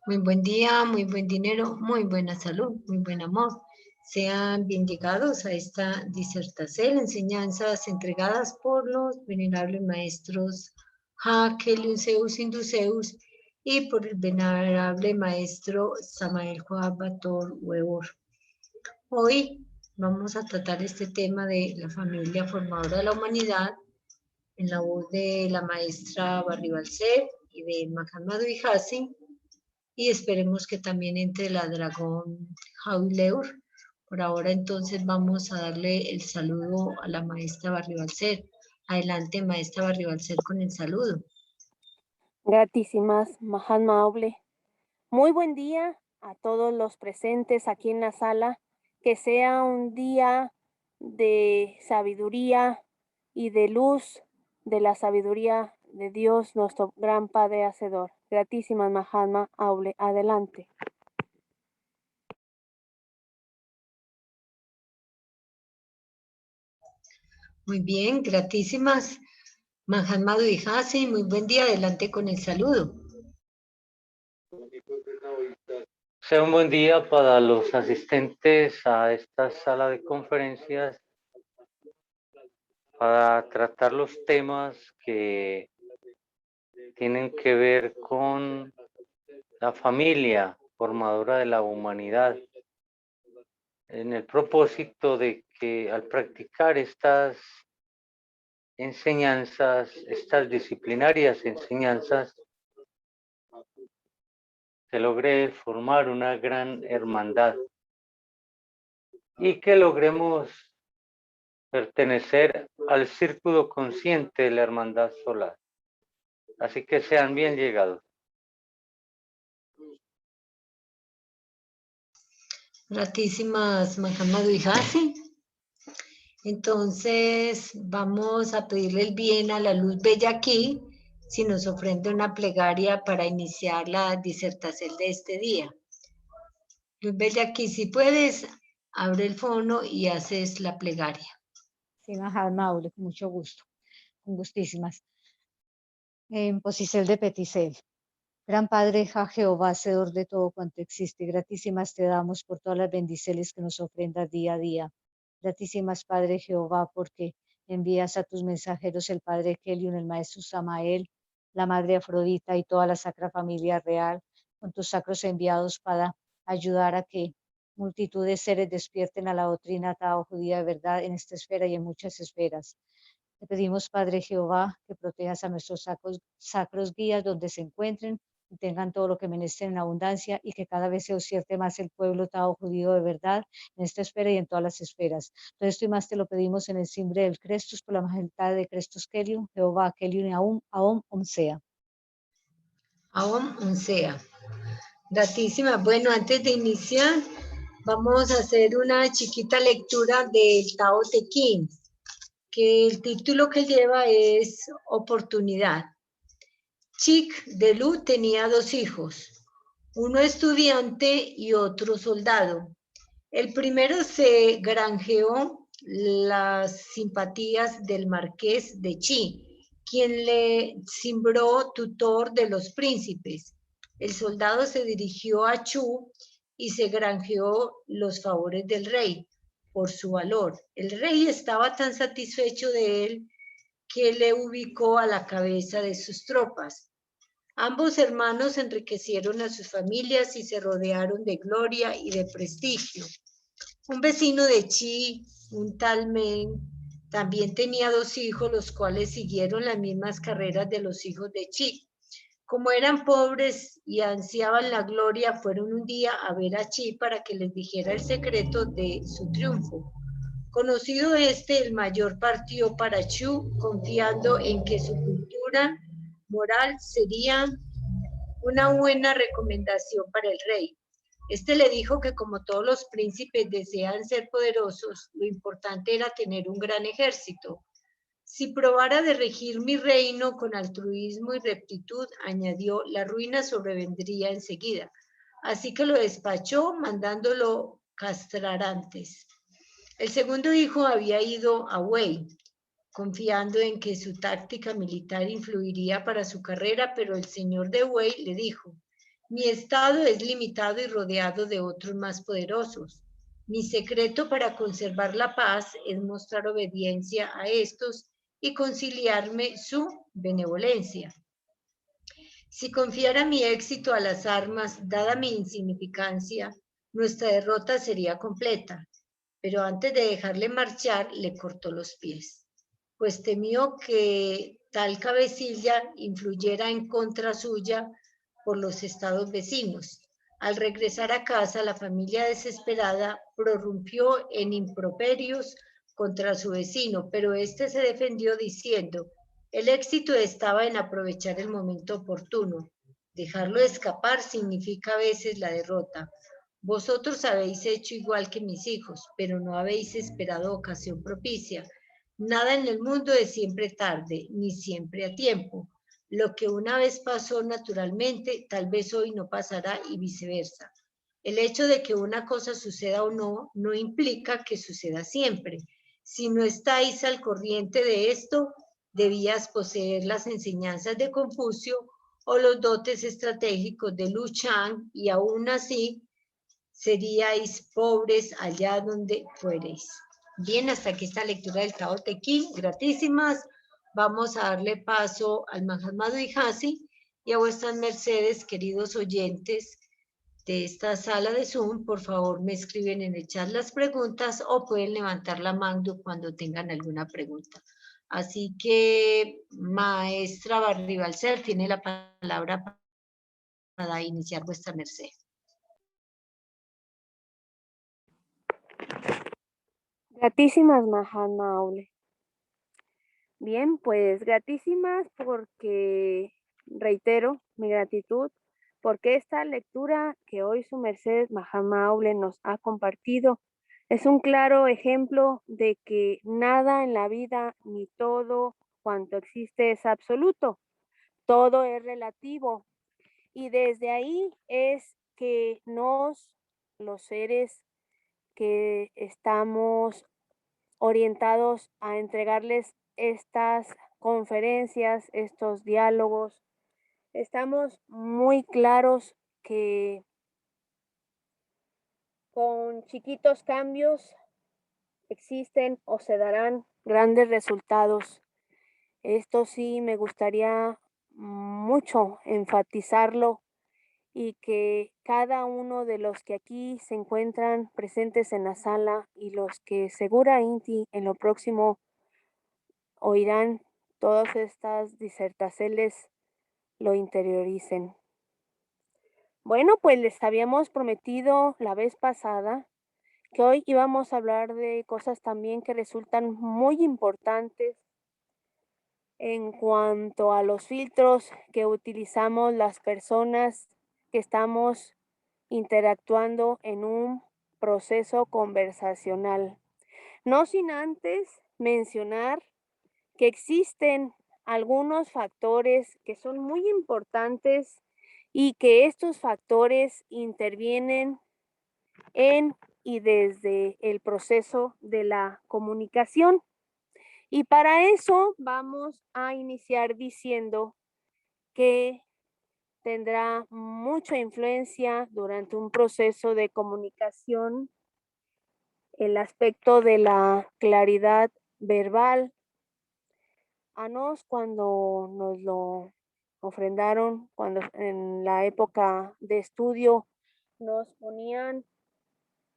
Muy buen día, muy buen dinero, muy buena salud, muy buen amor. Sean bien llegados a esta disertación, enseñanzas entregadas por los venerables maestros Hakel, Zeus, Induceus y por el venerable maestro Samael Joab Bator Weor. Hoy vamos a tratar este tema de la familia formadora de la humanidad en la voz de la maestra Barry Balcer y de Mahatma Duyhasi, y esperemos que también entre la dragón Jauleur. Por ahora entonces vamos a darle el saludo a la maestra Barribalcer. Adelante, maestra Barribalcer, con el saludo. Gratísimas, Mahatma Oble. Muy buen día a todos los presentes aquí en la sala. Que sea un día de sabiduría y de luz de la sabiduría de Dios, nuestro gran Padre Hacedor. Gratísimas, Mahatma Oble. Adelante. Muy bien, gratísimas. Mahatma Duyhasi, muy buen día, adelante con el saludo. Sea un buen día para los asistentes a esta sala de conferencias para tratar los temas que tienen que ver con la familia formadora de la humanidad, en el propósito de que al practicar estas enseñanzas, estas disciplinarias enseñanzas, se logre formar una gran hermandad y que logremos pertenecer al círculo consciente de la hermandad solar. Así que sean bien llegados. Gratísimas, Mahatma Duyhasi. Entonces vamos a pedirle el bien a la luz bella aquí, si nos ofrenda una plegaria para iniciar la disertación de este día. Luz bella aquí, si puedes, abre el fono y haces la plegaria. Sí, Mahatma Oble, con mucho gusto, con gustísimas. En Posicel de Peticel. Gran Padre, Ja Jehová, hacedor de todo cuanto existe, gratísimas te damos por todas las bendiciones que nos ofrendas día a día. Gratísimas, Padre Jehová, porque envías a tus mensajeros el Padre Kelion, el Maestro Samael, la Madre Afrodita y toda la Sacra Familia Real, con tus sacros enviados para ayudar a que multitud de seres despierten a la doctrina Tao judía de verdad en esta esfera y en muchas esferas. Te pedimos, Padre Jehová, que protejas a nuestros sacros guías donde se encuentren y tengan todo lo que merecen en abundancia y que cada vez se osierte más el pueblo Tao judío de verdad en esta esfera y en todas las esferas. Todo esto y más te lo pedimos en el simbre del Crestus, por la majestad de Crestus Kelium, Jehová Kelium y Aum Sea. Aum sea. Gratísima. Bueno, antes de iniciar, vamos a hacer una chiquita lectura del Tao Te Ching, que el título que lleva es Oportunidad. Chick de Lu tenía dos hijos, uno estudiante y otro soldado. El primero se granjeó las simpatías del marqués de Chi, quien le cimbró tutor de los príncipes. El soldado se dirigió a Chu y se granjeó los favores del rey por su valor. El rey estaba tan satisfecho de él que le ubicó a la cabeza de sus tropas. Ambos hermanos enriquecieron a sus familias y se rodearon de gloria y de prestigio. Un vecino de Chi, un tal Meng, también tenía dos hijos, los cuales siguieron las mismas carreras de los hijos de Chi. Como eran pobres y ansiaban la gloria, fueron un día a ver a Chi para que les dijera el secreto de su triunfo. Conocido el mayor partió para Chu, confiando en que su cultura moral sería una buena recomendación para el rey. Le dijo que como todos los príncipes desean ser poderosos, lo importante era tener un gran ejército. Si probara de regir mi reino con altruismo y rectitud, añadió, la ruina sobrevendría enseguida. Así que lo despachó, mandándolo castrar antes. El segundo hijo había ido a Wei, confiando en que su táctica militar influiría para su carrera, pero el señor de Wei le dijo, Mi estado es limitado y rodeado de otros más poderosos. Mi secreto para conservar la paz es mostrar obediencia a estos y conciliarme su benevolencia. Si confiara mi éxito a las armas, dada mi insignificancia, nuestra derrota sería completa. Pero antes de dejarle marchar, le cortó los pies, pues temió que tal cabecilla influyera en contra suya por los estados vecinos. Al regresar a casa, la familia desesperada prorrumpió en improperios contra su vecino, pero éste se defendió diciendo, el éxito estaba en aprovechar el momento oportuno. Dejarlo escapar significa a veces la derrota. Vosotros habéis hecho igual que mis hijos, pero no habéis esperado ocasión propicia. Nada en el mundo es siempre tarde, ni siempre a tiempo. Lo que una vez pasó naturalmente, tal vez hoy no pasará y viceversa. El hecho de que una cosa suceda o no, no implica que suceda siempre. Si no estáis al corriente de esto, debías poseer las enseñanzas de Confucio o los dotes estratégicos de Lu Chang y aún así seríais pobres allá donde fuereis. Bien, hasta aquí esta lectura del Tao Te Ching, gratísimas. Vamos a darle paso al Mahatma Dwihasi y a vuestras mercedes, queridos oyentes de esta sala de Zoom. Por favor, me escriben en el chat las preguntas o pueden levantar la mano cuando tengan alguna pregunta. Así que, maestra Barribalcer, tiene la palabra para iniciar vuestra merced. Gratísimas, Mahatma Aule. Bien, pues gratísimas porque reitero mi gratitud porque esta lectura que hoy su merced Mahatma Aule nos ha compartido es un claro ejemplo de que nada en la vida ni todo cuanto existe es absoluto, todo es relativo y desde ahí es que los seres que estamos orientados a entregarles estas conferencias, estos diálogos. Estamos muy claros que con chiquitos cambios existen o se darán grandes resultados. Esto sí me gustaría mucho enfatizarlo y que cada uno de los que aquí se encuentran presentes en la sala y los que segura Inti en lo próximo oirán todas estas disertaciones lo interioricen. Bueno, pues les habíamos prometido la vez pasada que hoy íbamos a hablar de cosas también que resultan muy importantes en cuanto a los filtros que utilizamos las personas que estamos interactuando en un proceso conversacional. No sin antes mencionar que existen algunos factores que son muy importantes y que estos factores intervienen en y desde el proceso de la comunicación. Y para eso vamos a iniciar diciendo que tendrá mucha influencia durante un proceso de comunicación el aspecto de la claridad verbal. A nos cuando nos lo ofrendaron, cuando en la época de estudio nos ponían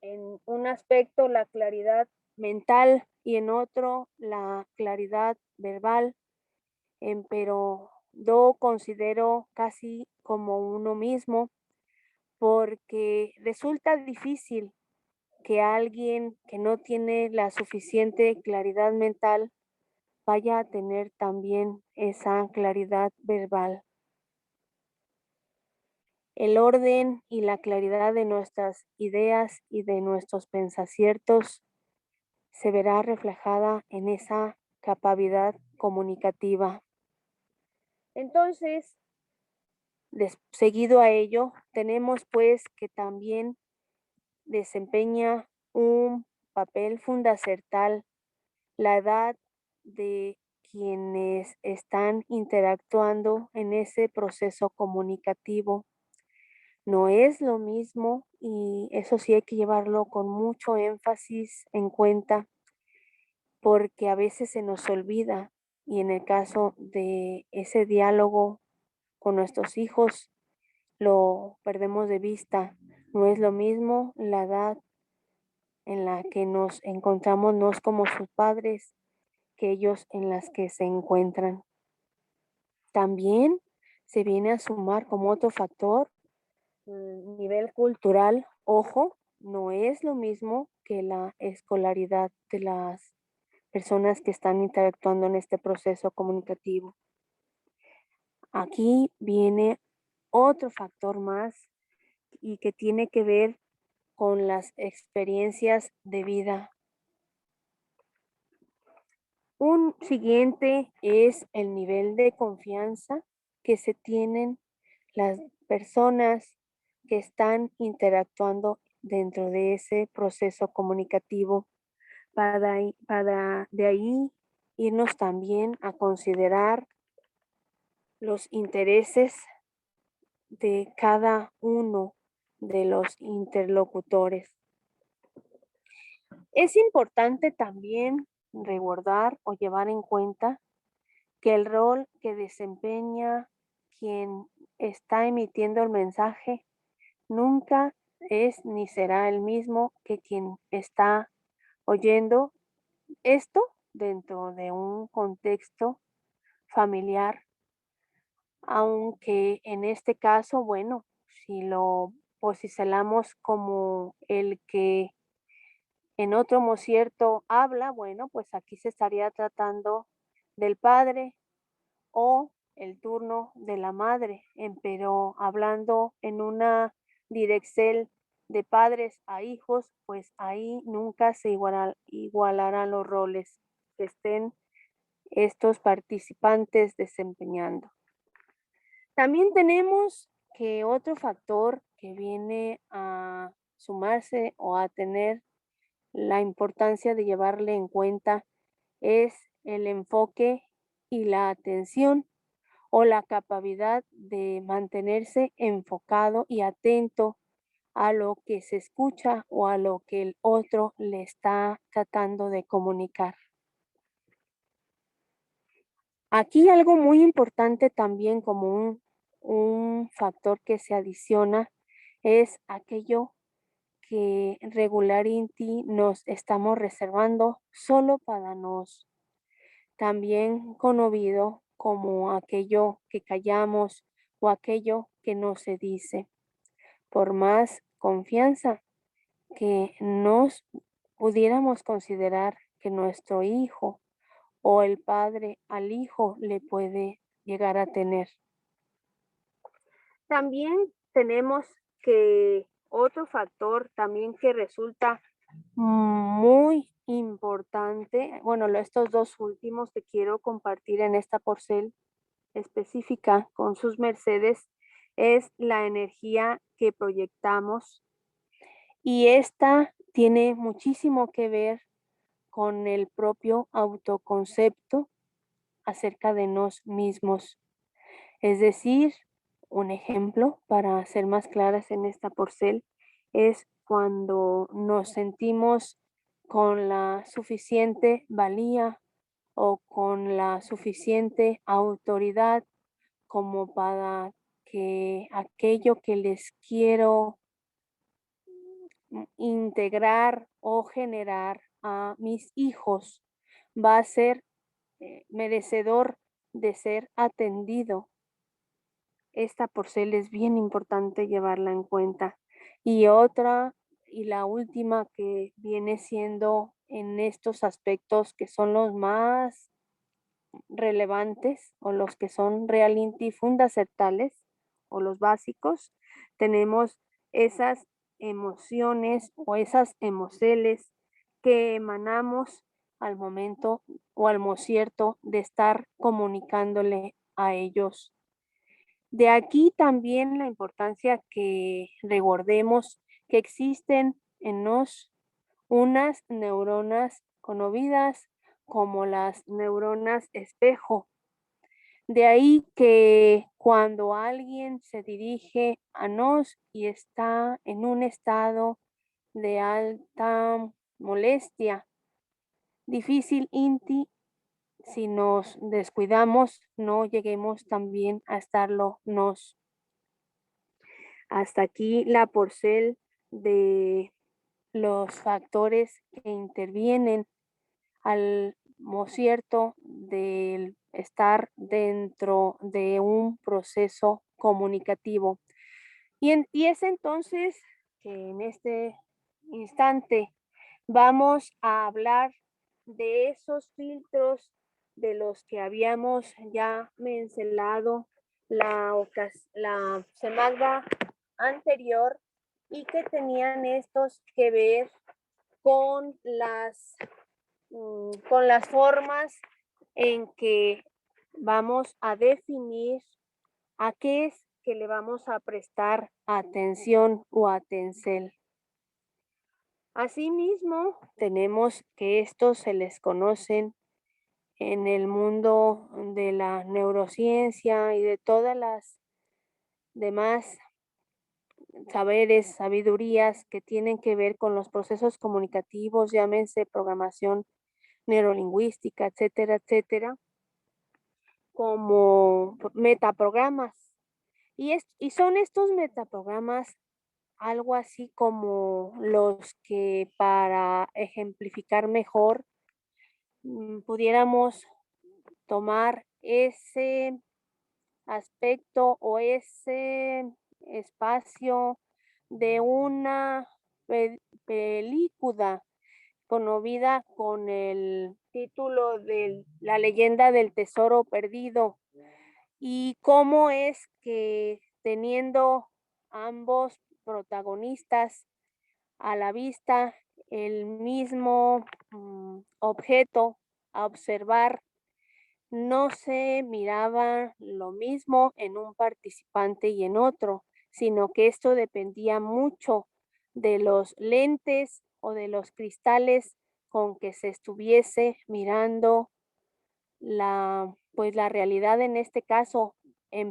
en un aspecto la claridad mental y en otro la claridad verbal, pero yo considero casi como uno mismo porque resulta difícil que alguien que no tiene la suficiente claridad mental vaya a tener también esa claridad verbal. El orden y la claridad de nuestras ideas y de nuestros pensaciertos se verá reflejada en esa capacidad comunicativa. Entonces, seguido a ello, tenemos pues que también desempeña un papel fundamental la edad de quienes están interactuando en ese proceso comunicativo. No es lo mismo, y eso sí hay que llevarlo con mucho énfasis en cuenta, porque a veces se nos olvida, y en el caso de ese diálogo con nuestros hijos lo perdemos de vista. No es lo mismo la edad en la que nos encontramos, no es como sus padres, que ellos en las que se encuentran. También se viene a sumar como otro factor nivel cultural. Ojo, no es lo mismo que la escolaridad de las personas que están interactuando en este proceso comunicativo. Aquí viene otro factor más y que tiene que ver con las experiencias de vida. Un siguiente es el nivel de confianza que se tienen las personas que están interactuando dentro de ese proceso comunicativo, para de ahí irnos también a considerar los intereses de cada uno de los interlocutores. Es importante también recordar o llevar en cuenta que el rol que desempeña quien está emitiendo el mensaje nunca es ni será el mismo que quien está oyendo esto dentro de un contexto familiar, aunque en este caso, bueno, si lo posicionamos como el que en otro mocierto habla, bueno, pues aquí se estaría tratando del padre o el turno de la madre, pero hablando en una dirección de padres a hijos, pues ahí nunca se igualarán los roles que estén estos participantes desempeñando. También tenemos que otro factor que viene a sumarse o a tener la importancia de llevarle en cuenta es el enfoque y la atención, o la capacidad de mantenerse enfocado y atento a lo que se escucha o a lo que el otro le está tratando de comunicar. Aquí algo muy importante también, como un factor que se adiciona, es aquello que regularmente nos estamos reservando solo para nos, también conocido como aquello que callamos o aquello que no se dice. Por más confianza que nos pudiéramos considerar que nuestro hijo o el padre al hijo le puede llegar a tener. También tenemos que otro factor también que resulta muy importante, bueno, estos dos últimos que quiero compartir en esta porcel específica con sus mercedes, es la energía que proyectamos, y esta tiene muchísimo que ver con el propio autoconcepto acerca de nos mismos. Es decir, un ejemplo para ser más claras en esta porcel es cuando nos sentimos con la suficiente valía o con la suficiente autoridad como para que aquello que les quiero integrar o generar a mis hijos va a ser merecedor de ser atendido. Esta porcel es bien importante llevarla en cuenta. Y otra, y la última que viene siendo en estos aspectos que son los más relevantes o los que son realmente fundamentales o los básicos, tenemos esas emociones o esas emoceles que emanamos al momento o al mocierto de estar comunicándole a ellos. De aquí también la importancia que recordemos que existen en nos unas neuronas conocidas como las neuronas espejo. De ahí que cuando alguien se dirige a nos y está en un estado de alta molestia, difícil inti, si nos descuidamos, no lleguemos también a estarlo nos. Hasta aquí la porcel de los factores que intervienen al cierto del estar dentro de un proceso comunicativo. Y es entonces que en este instante vamos a hablar de esos filtros de los que habíamos ya mencionado la semana anterior y que tenían estos que ver con las formas en que vamos a definir a qué es que le vamos a prestar atención o atencel. Asimismo, tenemos que estos se les conocen en el mundo de la neurociencia y de todas las demás saberes, sabidurías que tienen que ver con los procesos comunicativos, llámense programación neurolingüística, etcétera, etcétera, como metaprogramas. Y son estos metaprogramas algo así como los que, para ejemplificar mejor, pudiéramos tomar ese aspecto o ese espacio de una película conmovida con el título de La leyenda del tesoro perdido, y cómo es que teniendo ambos protagonistas a la vista el mismo objeto a observar, no se miraba lo mismo en un participante y en otro, sino que esto dependía mucho de los lentes o de los cristales con que se estuviese mirando pues la realidad en este caso,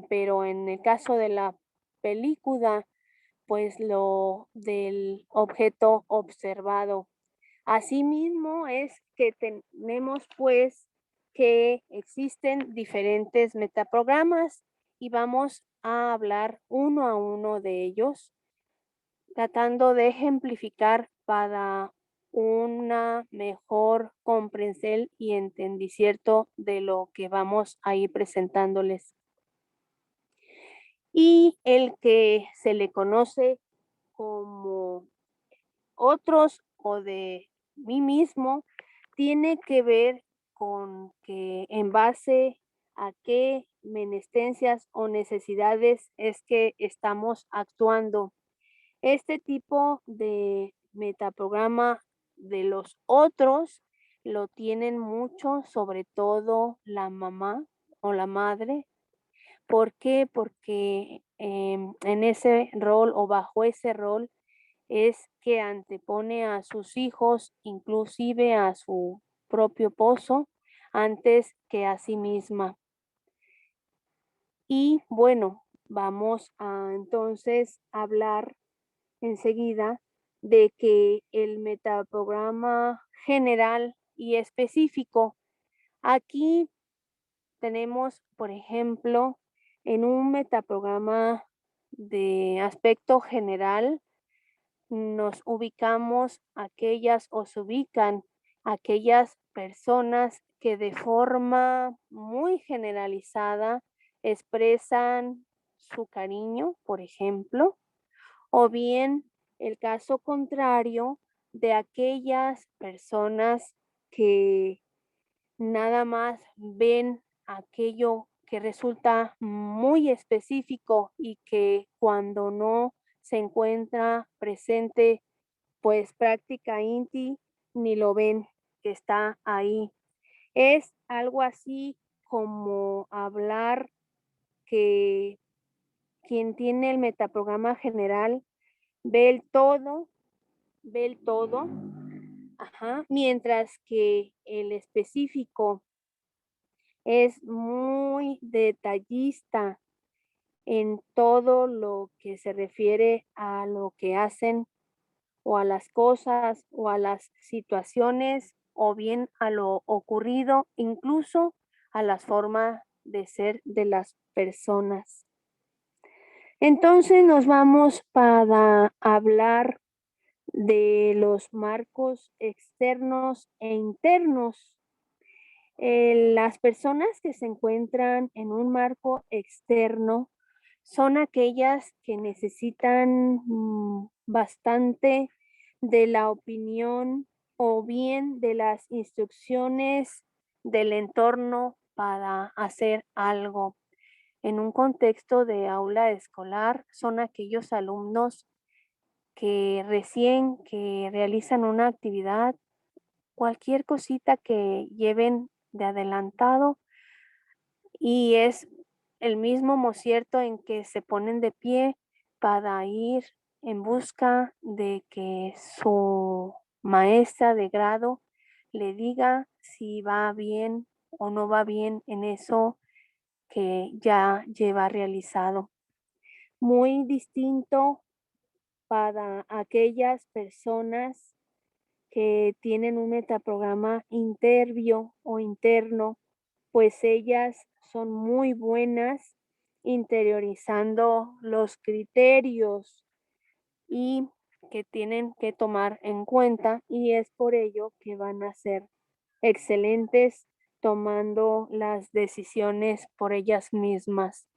pero en el caso de la película, pues lo del objeto observado. Asimismo es que tenemos pues que existen diferentes metaprogramas y vamos a hablar uno a uno de ellos, tratando de ejemplificar para una mejor comprensión y entendimiento de lo que vamos a ir presentándoles. Y el que se le conoce como otros o de mí mismo tiene que ver con que en base a qué menestencias o necesidades es que estamos actuando. Este tipo de metaprograma de los otros lo tienen mucho, sobre todo la mamá o la madre. ¿Por qué? Porque en ese rol o bajo ese rol es que antepone a sus hijos, inclusive a su propio pozo, antes que a sí misma. Y bueno, vamos a entonces hablar enseguida de que el metaprograma general y específico, aquí tenemos, por ejemplo, en un metaprograma de aspecto general, nos ubicamos aquellas o se ubican aquellas personas que de forma muy generalizada expresan su cariño, por ejemplo, o bien el caso contrario de aquellas personas que nada más ven aquello que resulta muy específico y que cuando no se encuentra presente, pues práctica inti, ni lo ven que está ahí. Es algo así como hablar que quien tiene el metaprograma general ve el todo, ajá, mientras que el específico es muy detallista en todo lo que se refiere a lo que hacen o a las cosas o a las situaciones o bien a lo ocurrido, incluso a las formas de ser de las personas. Entonces nos vamos para hablar de los marcos externos e internos. Las personas que se encuentran en un marco externo son aquellas que necesitan bastante de la opinión o bien de las instrucciones del entorno para hacer algo. En un contexto de aula escolar son aquellos alumnos que recién que realizan una actividad, cualquier cosita que lleven de adelantado y es el mismo mocierto en que se ponen de pie para ir en busca de que su maestra de grado le diga si va bien o no va bien en eso que ya lleva realizado. Muy distinto para aquellas personas que tienen un metaprograma intervio o interno, pues ellas son muy buenas interiorizando los criterios y que tienen que tomar en cuenta y es por ello que van a ser excelentes tomando las decisiones por ellas mismas.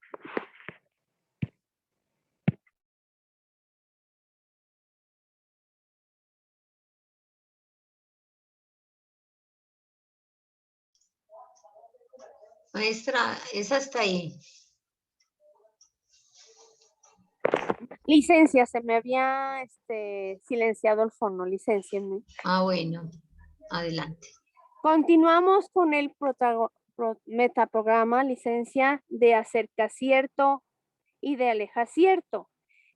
Maestra, es hasta ahí. Licencia, se me había silenciado el fono, licéncienme. Ah, bueno, adelante. Continuamos con el metaprograma, licencia, de acercacierto y de alejacierto.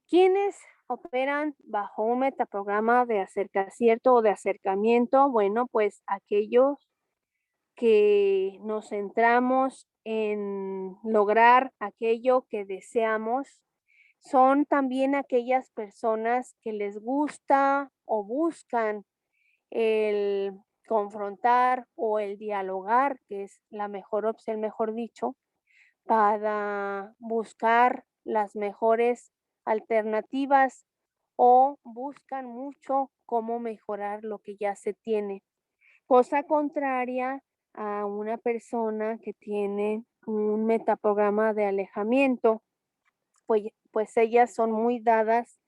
¿Quiénes operan bajo un metaprograma de acercacierto o de acercamiento? Bueno, pues aquellos que nos centramos en lograr aquello que deseamos. Son también aquellas personas que les gusta o buscan el confrontar o el dialogar, que es la mejor opción, mejor dicho, para buscar las mejores alternativas o buscan mucho cómo mejorar lo que ya se tiene. Cosa contraria a una persona que tiene un metaprograma de alejamiento, pues ellas son muy dadas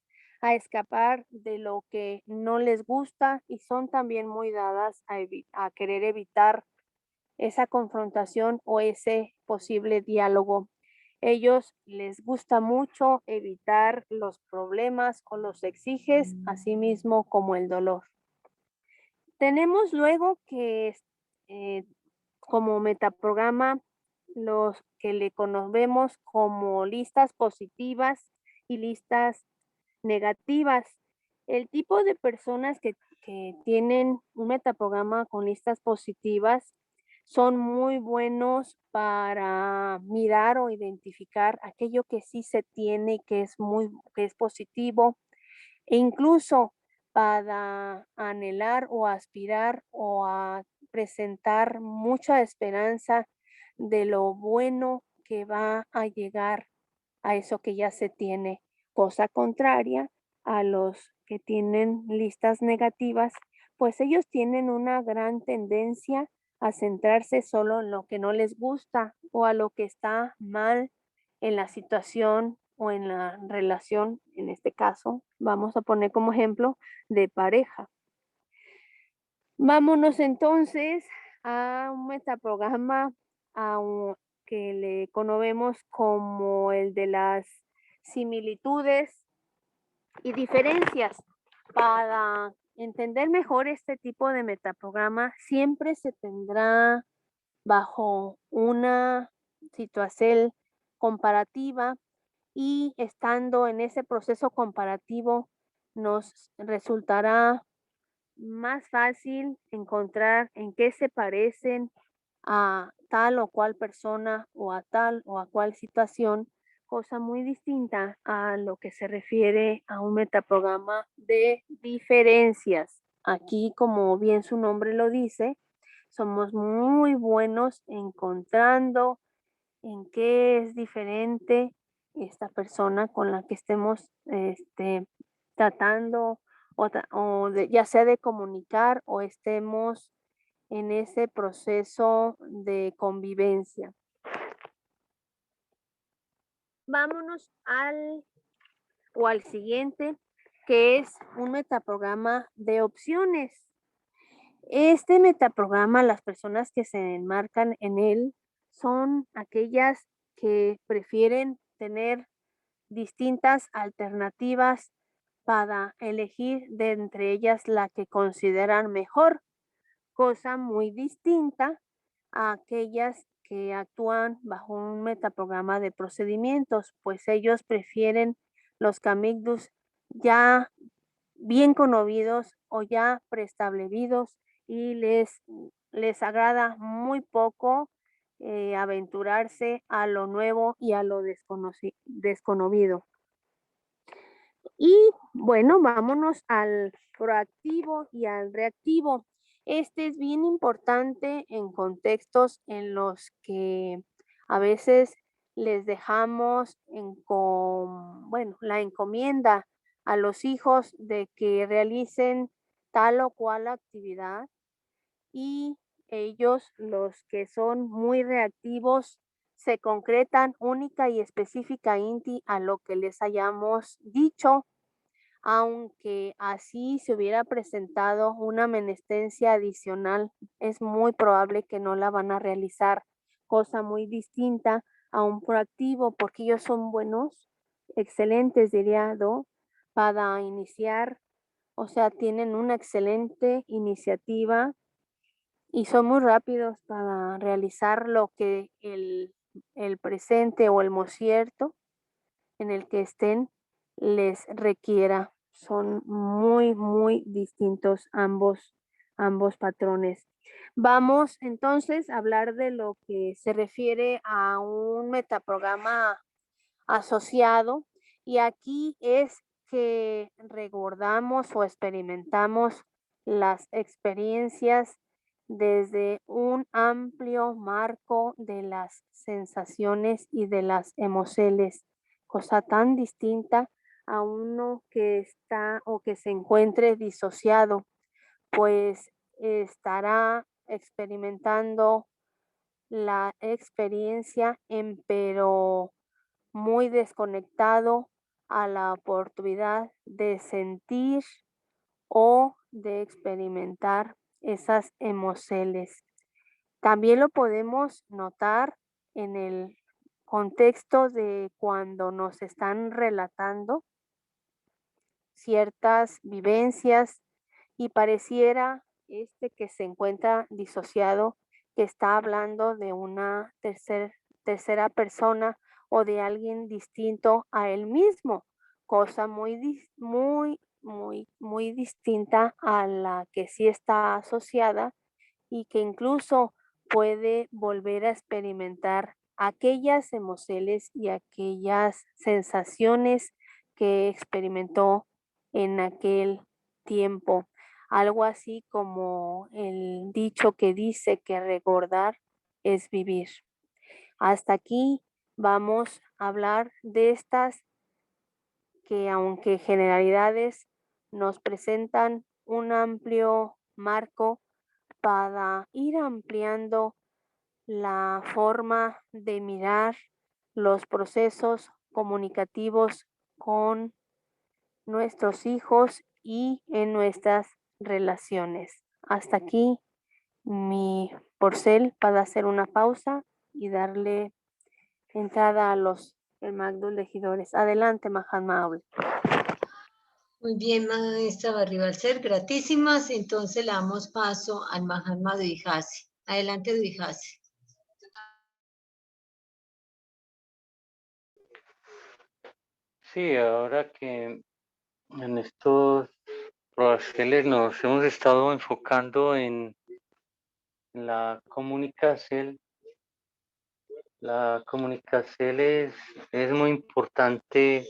a escapar de lo que no les gusta y son también muy dadas a querer evitar esa confrontación o ese posible diálogo. Ellos les gusta mucho evitar los problemas o los exiges, así mismo como el dolor. Tenemos luego que como metaprograma los que le conocemos como listas positivas y listas negativas. El tipo de personas que tienen un metaprograma con listas positivas son muy buenos para mirar o identificar aquello que sí se tiene y que es positivo e incluso para anhelar o aspirar o a presentar mucha esperanza de lo bueno que va a llegar a eso que ya se tiene, cosa contraria a los que tienen listas negativas, pues ellos tienen una gran tendencia a centrarse solo en lo que no les gusta o a lo que está mal en la situación o en la relación, en este caso, vamos a poner como ejemplo de pareja. Vámonos entonces a un metaprograma que le conocemos como el de las similitudes y diferencias. Para entender mejor este tipo de metaprograma, siempre se tendrá bajo una situación comparativa y estando en ese proceso comparativo nos resultará más fácil encontrar en qué se parecen a tal o cual persona o a tal o a cual situación, cosa muy distinta a lo que se refiere a un metaprograma de diferencias. Aquí, como bien su nombre lo dice, somos muy buenos encontrando en qué es diferente esta persona con la que estemos tratando ya sea de comunicar o estemos en ese proceso de convivencia. Vámonos al siguiente, que es un metaprograma de opciones. Este metaprograma, las personas que se enmarcan en él son aquellas que prefieren tener distintas alternativas para elegir de entre ellas la que consideran mejor, cosa muy distinta a aquellas que actúan bajo un metaprograma de procedimientos, pues ellos prefieren los camigdus ya bien conocidos o ya preestablecidos y les agrada muy poco aventurarse a lo nuevo y a lo desconocido. Y bueno, vámonos al proactivo y al reactivo. Este es bien importante en contextos en los que a veces les dejamos la encomienda a los hijos de que realicen tal o cual actividad y ellos, los que son muy reactivos, se concretan única y específicamente a lo que les hayamos dicho, aunque así se hubiera presentado una menestencia adicional, es muy probable que no la van a realizar, cosa muy distinta a un proactivo, porque ellos son buenos, excelentes, diría yo, para iniciar, o sea, tienen una excelente iniciativa y son muy rápidos para realizar lo que el presente o el mocierto en el que estén les requiera. Son muy, muy distintos ambos patrones. Vamos entonces a hablar de lo que se refiere a un metaprograma asociado y aquí es que recordamos o experimentamos las experiencias desde un amplio marco de las sensaciones y de las emociones, cosa tan distinta a uno que está o que se encuentre disociado, pues estará experimentando la experiencia pero muy desconectado a la oportunidad de sentir o de experimentar esas emociones. También lo podemos notar en el contexto de cuando nos están relatando ciertas vivencias y pareciera que se encuentra disociado, que está hablando de una tercera persona o de alguien distinto a él mismo, cosa muy, muy, muy, muy distinta a la que sí está asociada y que incluso puede volver a experimentar aquellas emociones y aquellas sensaciones que experimentó en aquel tiempo. Algo así como el dicho que dice que recordar es vivir. Hasta aquí vamos a hablar de estas que, aunque generalidades, nos presentan un amplio marco para ir ampliando la forma de mirar los procesos comunicativos con nuestros hijos y en nuestras relaciones. Hasta aquí mi porcel para hacer una pausa y darle entrada a los magnos legidores. Adelante, Mahatma Aule. Muy bien, maestra Barribalcer, gratísimas. Entonces le damos paso al Mahatma Dvijasi. Adelante, Dvijasi. Sí, ahora que en estos procesos nos hemos estado enfocando en la comunicación, La comunicación es muy importante,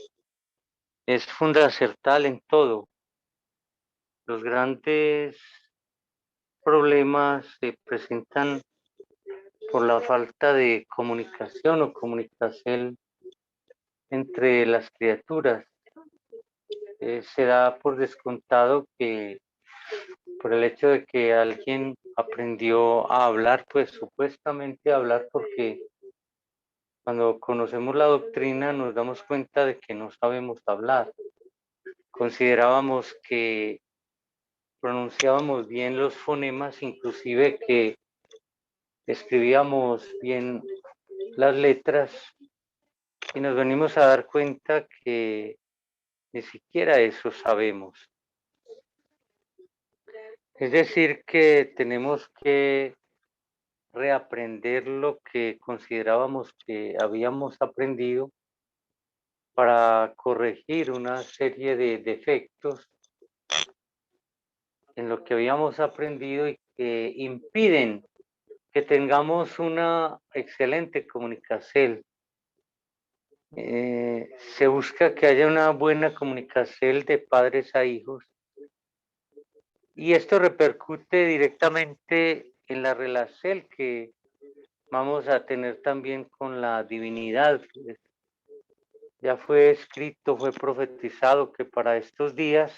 es fundamental en todo. Los grandes problemas se presentan por la falta de comunicación o comunicación entre las criaturas. Se da por descontado que por el hecho de que alguien aprendió a hablar, pues supuestamente a hablar, porque cuando conocemos la doctrina nos damos cuenta de que no sabemos hablar. Considerábamos que pronunciábamos bien los fonemas, inclusive que escribíamos bien las letras, y nos venimos a dar cuenta que ni siquiera eso sabemos. Es decir, que tenemos que reaprender lo que considerábamos que habíamos aprendido para corregir una serie de defectos en lo que habíamos aprendido y que impiden que tengamos una excelente comunicación. Se busca que haya una buena comunicación de padres a hijos, y esto repercute directamente en la relación que vamos a tener también con la divinidad. Ya fue escrito, fue profetizado que para estos días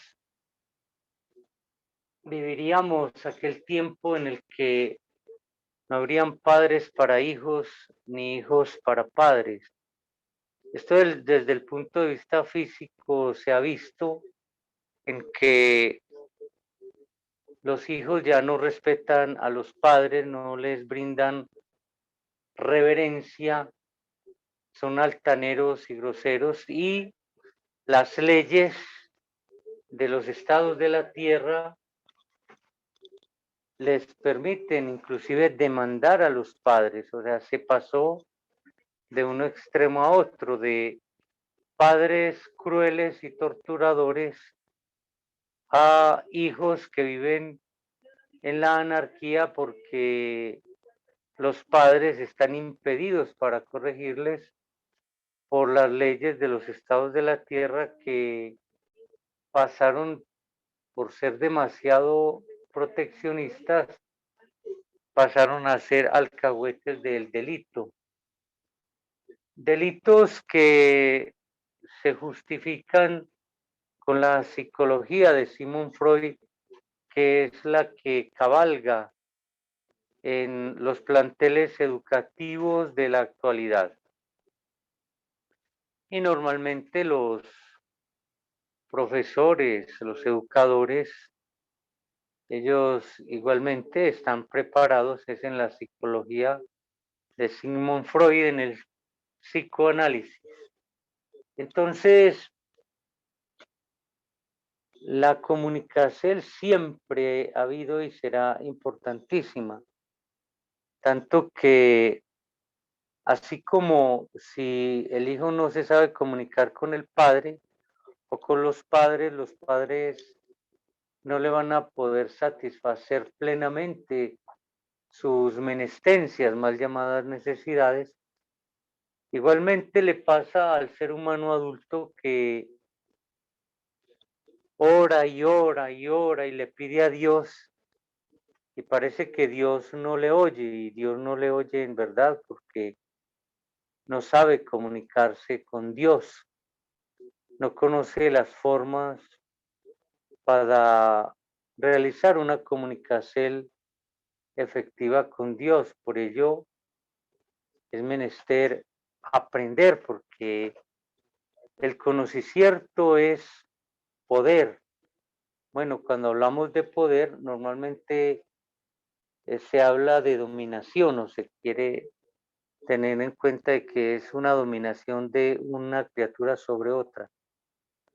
viviríamos aquel tiempo en el que no habrían padres para hijos ni hijos para padres. Esto desde el punto de vista físico se ha visto en que los hijos ya no respetan a los padres, no les brindan reverencia, son altaneros y groseros, y las leyes de los estados de la tierra les permiten inclusive demandar a los padres. O sea, se pasó de un extremo a otro, de padres crueles y torturadores a hijos que viven en la anarquía porque los padres están impedidos para corregirles por las leyes de los estados de la tierra, que pasaron por ser demasiado proteccionistas, pasaron a ser alcahuetes del delito. Delitos que se justifican con la psicología de Sigmund Freud, que es la que cabalga en los planteles educativos de la actualidad. Y normalmente los profesores, los educadores, ellos igualmente están preparados, es en la psicología de Sigmund Freud, en el psicoanálisis. Entonces, la comunicación siempre ha habido y será importantísima, tanto que así como si el hijo no se sabe comunicar con el padre o con los padres no le van a poder satisfacer plenamente sus menestencias, mal llamadas necesidades. Igualmente le pasa al ser humano adulto, que ora y ora y ora y le pide a Dios, y parece que Dios no le oye, y Dios no le oye en verdad porque no sabe comunicarse con Dios, no conoce las formas para realizar una comunicación efectiva con Dios. Por ello es menester aprender, porque el conocimiento es poder. Bueno, cuando hablamos de poder, normalmente se habla de dominación, o se quiere tener en cuenta de que es una dominación de una criatura sobre otra.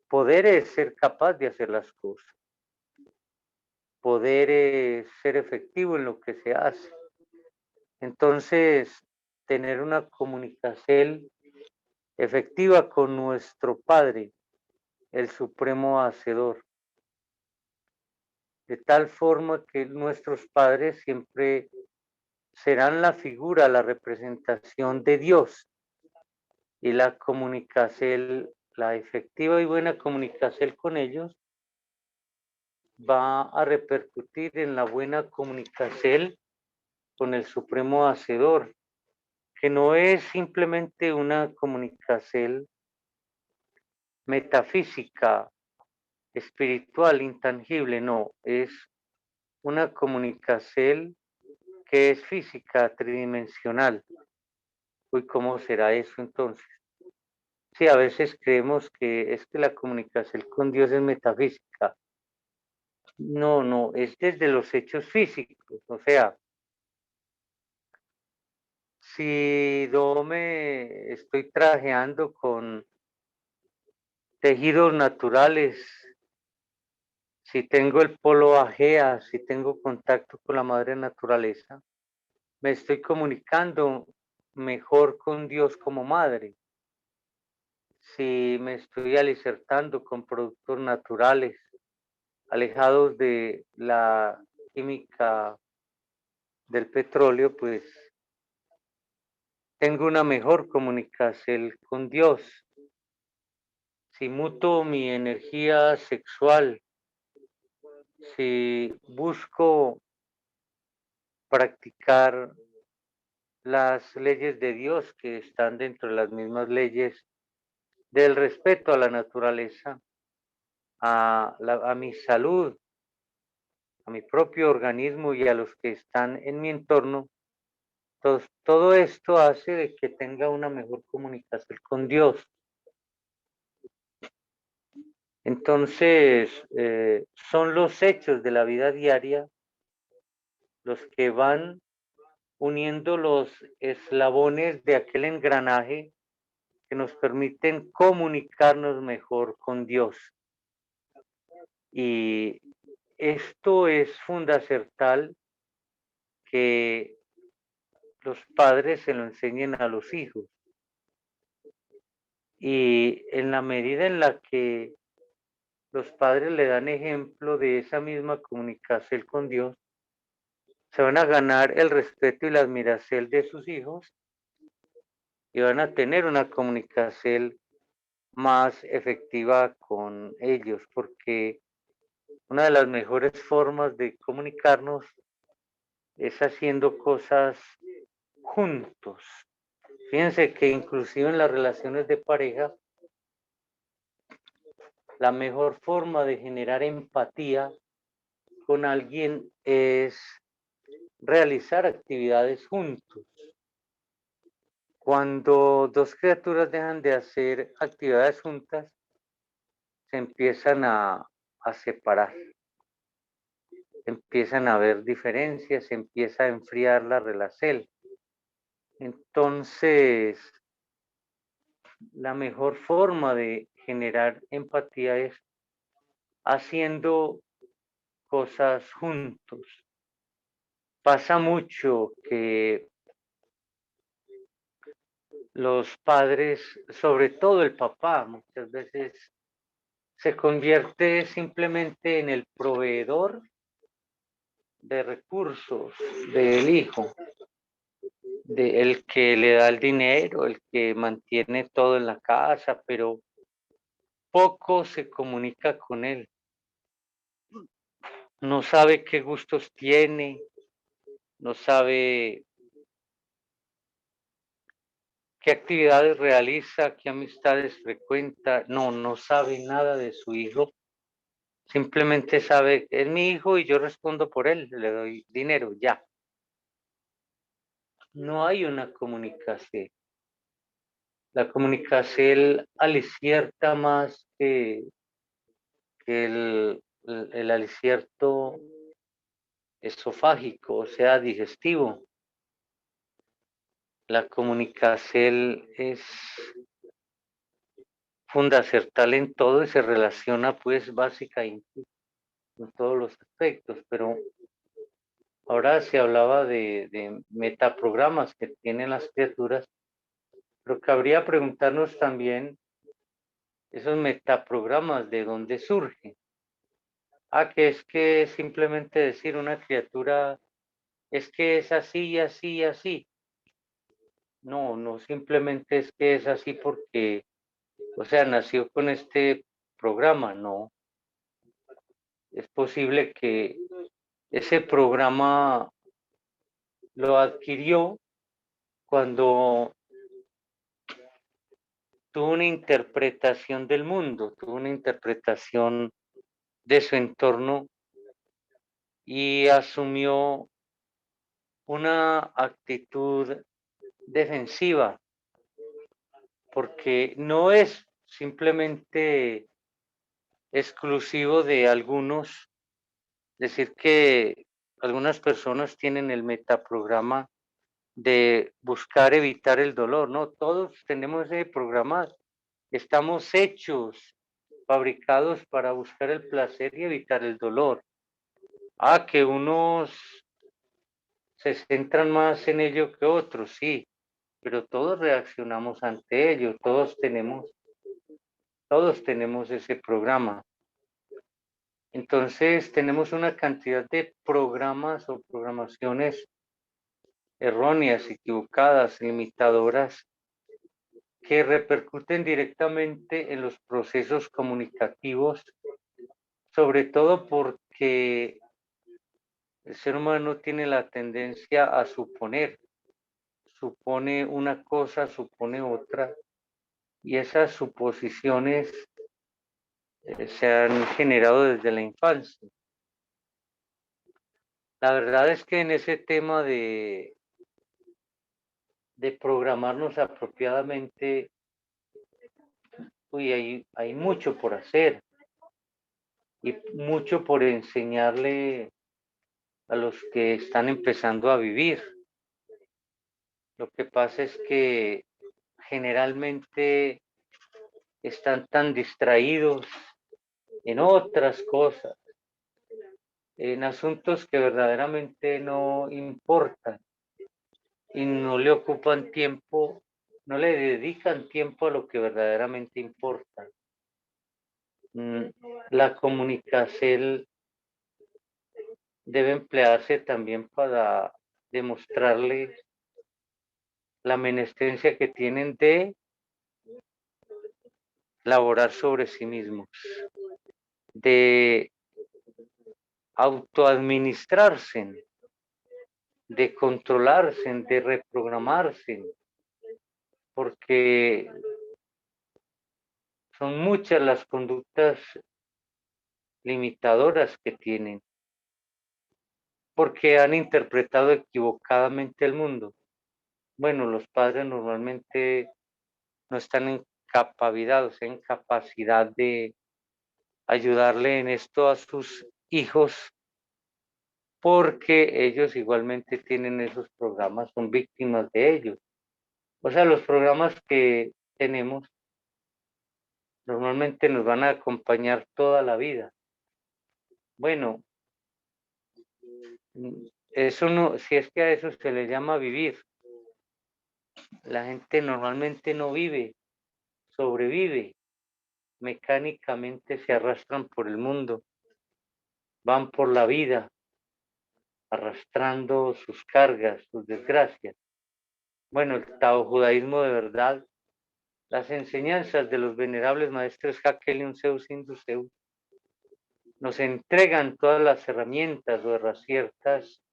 Poder es ser capaz de hacer las cosas. Poder es ser efectivo en lo que se hace. Entonces, tener una comunicación efectiva con nuestro Padre, el Supremo Hacedor, de tal forma que nuestros padres siempre serán la figura, la representación de Dios, y la comunicación, la efectiva y buena comunicación con ellos va a repercutir en la buena comunicación con el Supremo Hacedor, que no es simplemente una comunicación metafísica, espiritual, intangible, no, es una comunicación que es física, tridimensional. Uy, ¿cómo será eso entonces? Sí, a veces creemos que es que la comunicación con Dios es metafísica. No, no, es desde los hechos físicos. O sea, si yo me estoy trajeando con tejidos naturales, si tengo el polo ajea, si tengo contacto con la madre naturaleza, me estoy comunicando mejor con Dios como madre. Si me estoy alicertando con productos naturales, alejados de la química del petróleo, pues tengo una mejor comunicación con Dios. Si muto mi energía sexual, si busco practicar las leyes de Dios que están dentro de las mismas leyes del respeto a la naturaleza, a mi salud, a mi propio organismo y a los que están en mi entorno, todo esto hace de que tenga una mejor comunicación con Dios. Entonces, son los hechos de la vida diaria los que van uniendo los eslabones de aquel engranaje que nos permiten comunicarnos mejor con Dios. Y esto es fundamental que los padres se lo enseñen a los hijos. Y en la medida en la que los padres le dan ejemplo de esa misma comunicación con Dios, se van a ganar el respeto y la admiración de sus hijos y van a tener una comunicación más efectiva con ellos, porque una de las mejores formas de comunicarnos es haciendo cosas juntos. Fíjense que inclusive en las relaciones de pareja, la mejor forma de generar empatía con alguien es realizar actividades juntos. Cuando dos criaturas dejan de hacer actividades juntas, se empiezan a separar, empiezan a haber diferencias, se empieza a enfriar la relación. Entonces, la mejor forma de generar empatía es haciendo cosas juntos. Pasa mucho que los padres, sobre todo el papá, muchas veces se convierte simplemente en el proveedor de recursos del hijo, de el que le da el dinero, el que mantiene todo en la casa, pero poco se comunica con él. No sabe qué gustos tiene, no sabe qué actividades realiza, qué amistades frecuenta, no sabe nada de su hijo. Simplemente sabe, es mi hijo y yo respondo por él, le doy dinero, ya. No hay una comunicación. La comunicación alicierta más que el alicierto esofágico, o sea, digestivo. La comunicación es fundamental en todo y se relaciona pues básica en todos los aspectos, pero ahora se hablaba de metaprogramas que tienen las criaturas, pero cabría preguntarnos también esos metaprogramas de dónde surgen. Que es que simplemente decir una criatura es que es así y así y así. No, no simplemente es que es así porque, o sea, nació con este programa, no. Es posible que ese programa lo adquirió cuando tuvo una interpretación del mundo, tuvo una interpretación de su entorno y asumió una actitud defensiva, porque no es simplemente exclusivo de algunos, decir que algunas personas tienen el metaprograma de buscar evitar el dolor, ¿no? Todos tenemos ese programa, estamos hechos, fabricados para buscar el placer y evitar el dolor. Que unos se centran más en ello que otros, sí, pero todos reaccionamos ante ello, todos tenemos ese programa. Entonces tenemos una cantidad de programas o programaciones erróneas, equivocadas, limitadoras, que repercuten directamente en los procesos comunicativos, sobre todo porque el ser humano tiene la tendencia a suponer, supone una cosa, supone otra, y esas suposiciones se han generado desde la infancia. La verdad es que en ese tema de programarnos apropiadamente, hay mucho por hacer y mucho por enseñarle a los que están empezando a vivir. Lo que pasa es que generalmente están tan distraídos en otras cosas, en asuntos que verdaderamente no importan y no le ocupan tiempo, no le dedican tiempo a lo que verdaderamente importa. La comunicación debe emplearse también para demostrarle la menestencia que tienen de laborar sobre sí mismos, de autoadministrarse, de controlarse, de reprogramarse, porque son muchas las conductas limitadoras que tienen, porque han interpretado equivocadamente el mundo. Bueno, los padres normalmente no están en capacidad, o sea, en capacidad de ayudarle en esto a sus hijos, porque ellos igualmente tienen esos programas, son víctimas de ellos. O sea, los programas que tenemos normalmente nos van a acompañar toda la vida. Bueno, eso no, si es que a eso se le llama vivir. La gente normalmente no vive, sobrevive. Mecánicamente se arrastran por el mundo, van por la vida arrastrando sus cargas, sus desgracias. Bueno, el taojudaísmo de verdad, las enseñanzas de los venerables maestros Hakel, Zeus, Indus, Zeus, nos entregan todas las herramientas o herramientas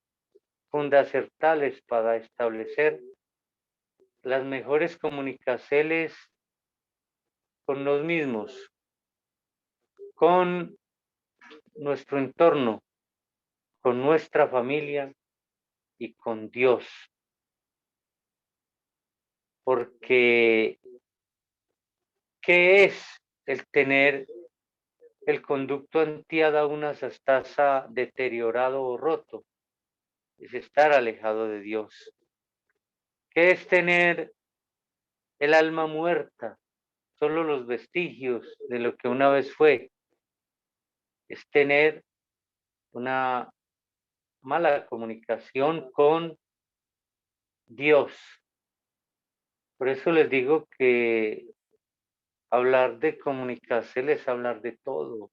fundamentales para establecer las mejores comunicaciones con los mismos, con nuestro entorno, con nuestra familia y con Dios. Porque, ¿qué es el tener el conducto antiada una sastasa deteriorado o roto? Es estar alejado de Dios. ¿Qué es tener el alma muerta? Solo los vestigios de lo que una vez fue. Es tener una mala comunicación con Dios. Por eso les digo que hablar de comunicación es hablar de todo,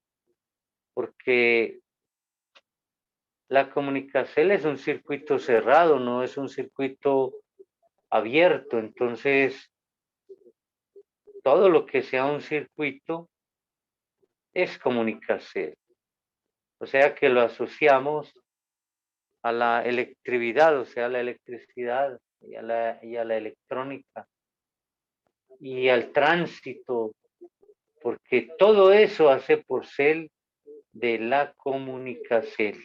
porque La comunicación es un circuito cerrado, no es un circuito abierto. Entonces, todo lo que sea un circuito es comunicación. O sea que lo asociamos a la electricidad, o sea, a la electricidad y a la electrónica y al tránsito, porque todo eso hace por ser de la comunicación.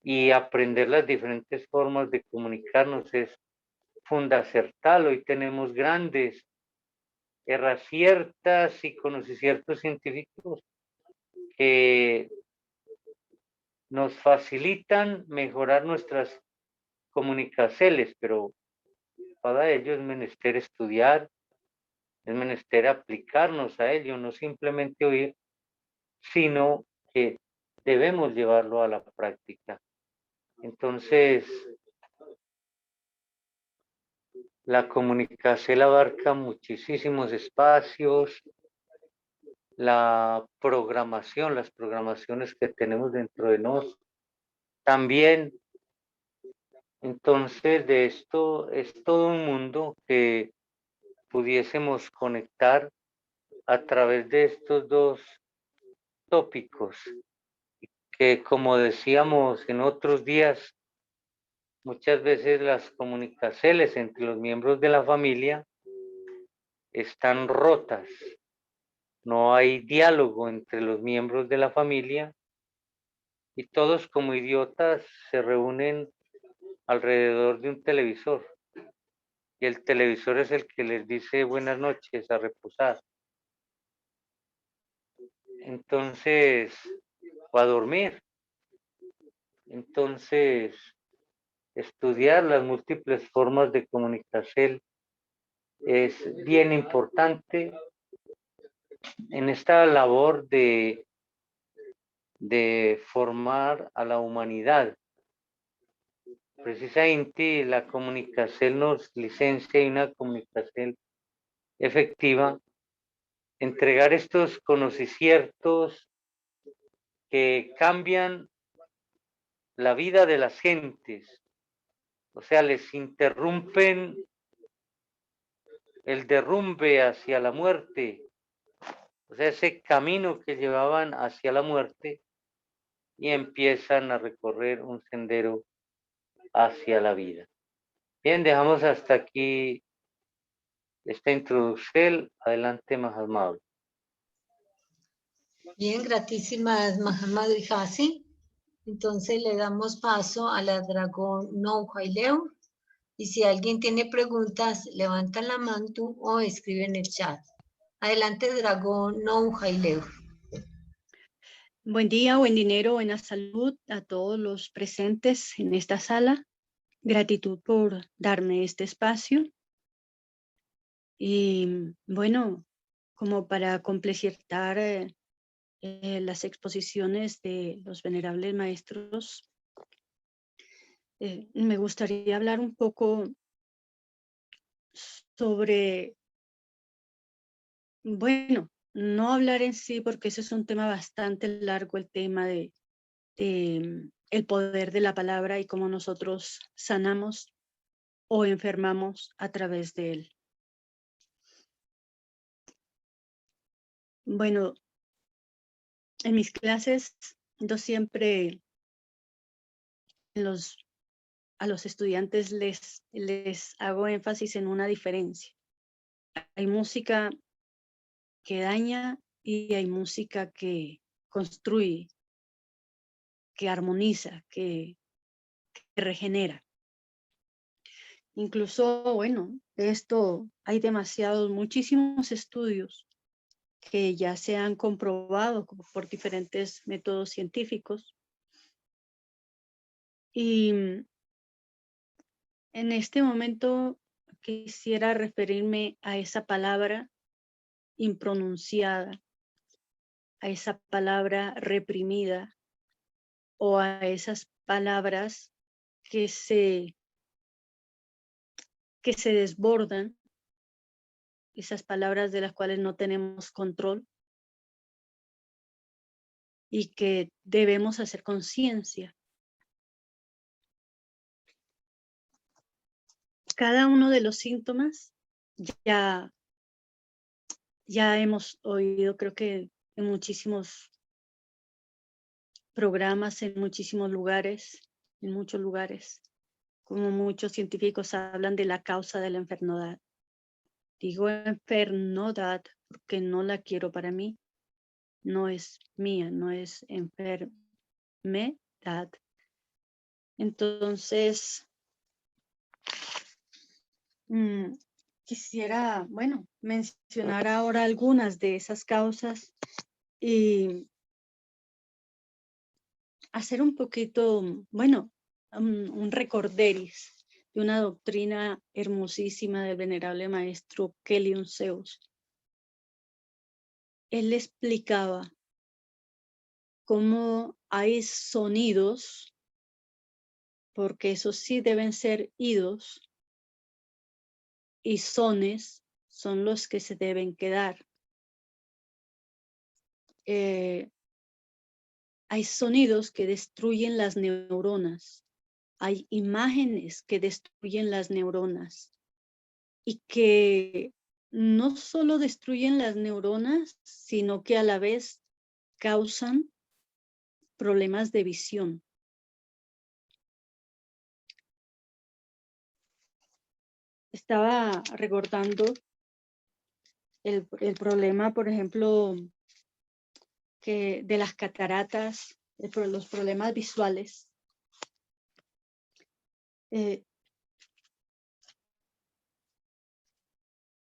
Y aprender las diferentes formas de comunicarnos es fundacional. Hoy tenemos grandes herramientas y conocimientos científicos que nos facilitan mejorar nuestras comunicaciones, pero para ello es menester estudiar, es menester aplicarnos a ello, no simplemente oír, sino que debemos llevarlo a la práctica. Entonces, la comunicación abarca muchísimos espacios, la programación, las programaciones que tenemos dentro de nosotros también. Entonces, de esto es todo un mundo que pudiésemos conectar a través de estos dos tópicos, que como decíamos en otros días, muchas veces las comunicaciones entre los miembros de la familia están rotas. No hay diálogo entre los miembros de la familia y todos como idiotas se reúnen alrededor de un televisor. Y el televisor es el que les dice buenas noches, a reposar. Entonces, o a dormir. Entonces, estudiar las múltiples formas de comunicación es bien importante en esta labor de formar a la humanidad. Precisamente la comunicación nos licencia y una comunicación efectiva, entregar estos conocimientos que cambian la vida de las gentes, o sea, les interrumpen el derrumbe hacia la muerte, o sea, ese camino que llevaban hacia la muerte y empiezan a recorrer un sendero hacia la vida. Bien, dejamos hasta aquí esta introducción. Adelante, Mahatma. Bien, gratísimas Mahatma Hasi. Entonces le damos paso a la dragón Nouhaileu. Y si alguien tiene preguntas, levanta la mano o escribe en el chat. Adelante, dragón Nouhaileu. Buen día, buen dinero, buena salud a todos los presentes en esta sala. Gratitud por darme este espacio. Y bueno, como para completar las exposiciones de los venerables maestros, me gustaría hablar un poco sobre, bueno, no hablar en sí porque ese es un tema bastante largo, el tema de el poder de la palabra y cómo nosotros sanamos o enfermamos a través de él. Bueno, en mis clases yo siempre a los estudiantes les hago énfasis en una diferencia. Hay música que daña y hay música que construye, que armoniza, que regenera. Incluso, bueno, de esto hay muchísimos estudios que ya se han comprobado por diferentes métodos científicos. Y en este momento quisiera referirme a esa palabra impronunciada, a esa palabra reprimida o a esas palabras que se desbordan, esas palabras de las cuales no tenemos control. y que debemos hacer conciencia. Cada uno de los síntomas ya hemos oído, creo que en muchísimos programas, en muchísimos lugares, en muchos lugares, como muchos científicos hablan de la causa de la enfermedad. Digo enfermedad porque no la quiero para mí, no es mía, no es enfermedad. Entonces, quisiera, bueno, mencionar ahora algunas de esas causas y hacer un poquito, bueno, un recorderis de una doctrina hermosísima del venerable maestro Kelly Unseus. Él explicaba cómo hay sonidos, porque esos sí deben ser idos, y sones son los que se deben quedar. Hay sonidos que destruyen las neuronas, hay imágenes que destruyen las neuronas y que no solo destruyen las neuronas, sino que a la vez causan problemas de visión. Estaba recordando el problema, por ejemplo, que de las cataratas, los problemas visuales.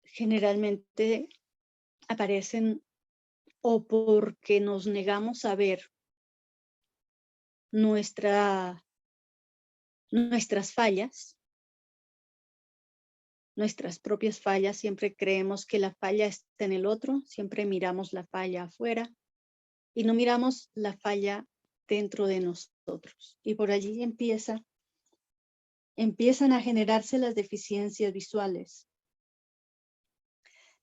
Generalmente aparecen o porque nos negamos a ver nuestras fallas, nuestras propias fallas. Siempre creemos que la falla está en el otro, siempre miramos la falla afuera y no miramos la falla dentro de nosotros. Y por allí empiezan a generarse las deficiencias visuales.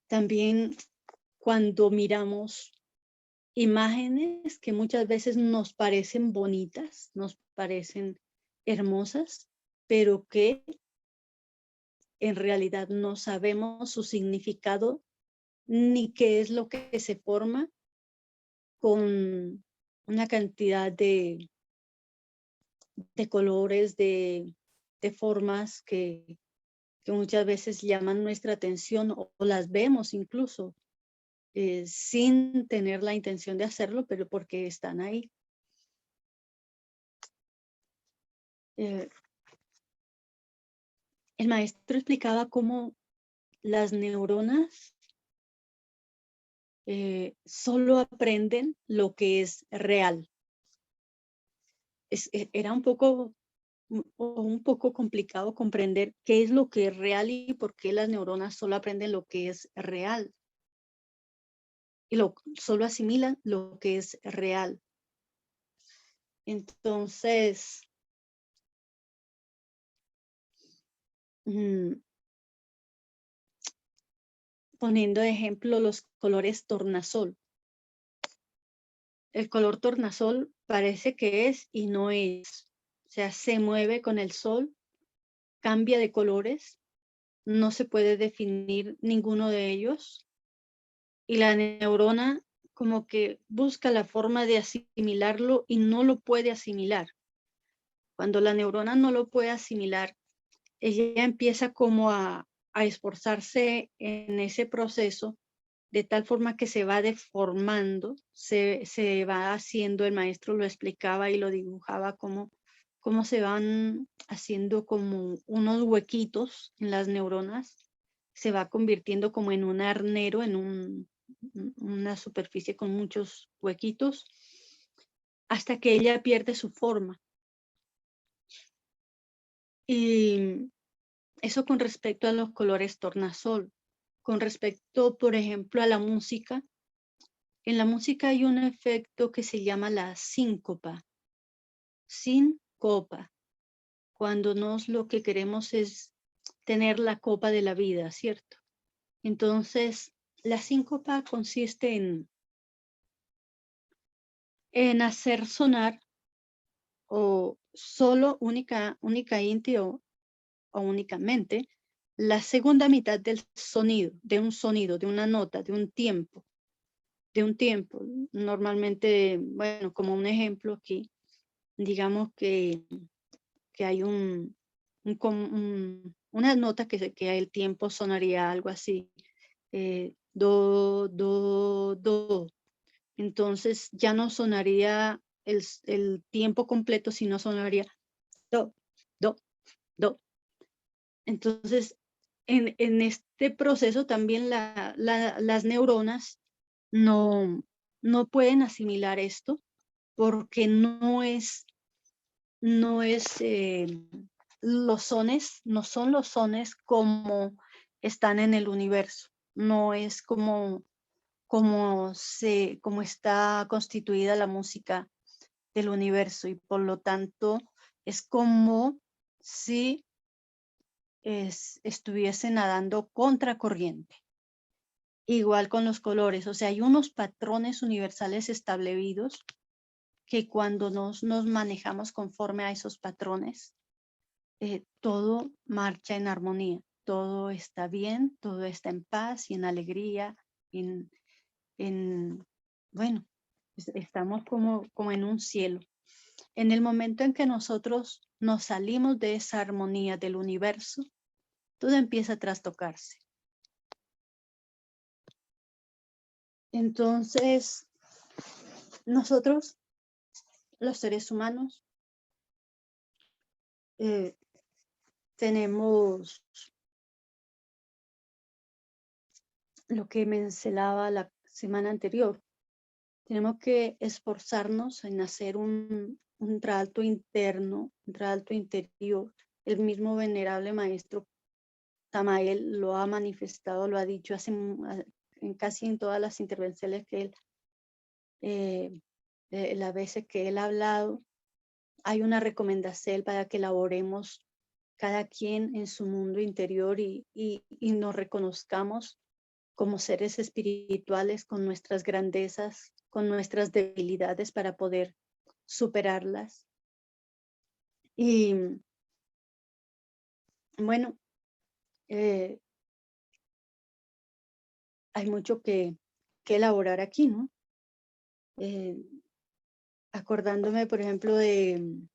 También cuando miramos imágenes que muchas veces nos parecen bonitas, nos parecen hermosas, pero que en realidad no sabemos su significado ni qué es lo que se forma con una cantidad de colores, de formas que muchas veces llaman nuestra atención o las vemos incluso sin tener la intención de hacerlo, pero porque están ahí. El maestro explicaba cómo las neuronas solo aprenden lo que es real. Era un poco complicado comprender qué es lo que es real y por qué las neuronas solo aprenden lo que es real. Y solo asimilan lo que es real. Entonces, poniendo de ejemplo los colores tornasol. El color tornasol parece que es y no es. O sea, se mueve con el sol, cambia de colores, no se puede definir ninguno de ellos. Y la neurona como que busca la forma de asimilarlo y no lo puede asimilar. Cuando la neurona no lo puede asimilar, ella empieza como a esforzarse en ese proceso de tal forma que se va deformando, se va haciendo, el maestro lo explicaba y lo dibujaba como se van haciendo como unos huequitos en las neuronas, se va convirtiendo como en un arnero, en una superficie con muchos huequitos, hasta que ella pierde su forma. Y eso con respecto a los colores tornasol. Con respecto, por ejemplo, a la música, en la música hay un efecto que se llama la síncopa. Síncopa, cuando lo que queremos es tener la copa de la vida, ¿cierto? Entonces, la síncopa consiste en hacer sonar o solo únicamente o únicamente la segunda mitad del sonido, de una nota, de un tiempo. Normalmente, bueno, como un ejemplo aquí, digamos que hay una nota que el tiempo sonaría algo así, do, do, do. Entonces ya no sonaría el tiempo completo, sino sonaría do, do, do. Entonces, en este proceso también las neuronas no pueden asimilar esto porque no son los sones como están en el universo, no es como está constituida la música del universo, y por lo tanto es como si estuviese nadando contracorriente. Igual con los colores, o sea, hay unos patrones universales establecidos que cuando nos manejamos conforme a esos patrones, todo marcha en armonía, todo está bien, todo está en paz y en alegría, bueno, estamos como en un cielo. En el momento en que nosotros nos salimos de esa armonía del universo, todo empieza a trastocarse. Entonces, nosotros, los seres humanos, tenemos lo que mencionaba la semana anterior. Tenemos que esforzarnos en hacer un trato interno, un trato interior. El mismo venerable maestro Samael lo ha manifestado, lo ha dicho casi en todas las intervenciones que él, las veces que él ha hablado. Hay una recomendación para que elaboremos cada quien en su mundo interior y nos reconozcamos como seres espirituales con nuestras grandezas, con nuestras debilidades para poder superarlas. Y bueno, hay mucho que elaborar aquí, ¿no? Acordándome, por ejemplo, de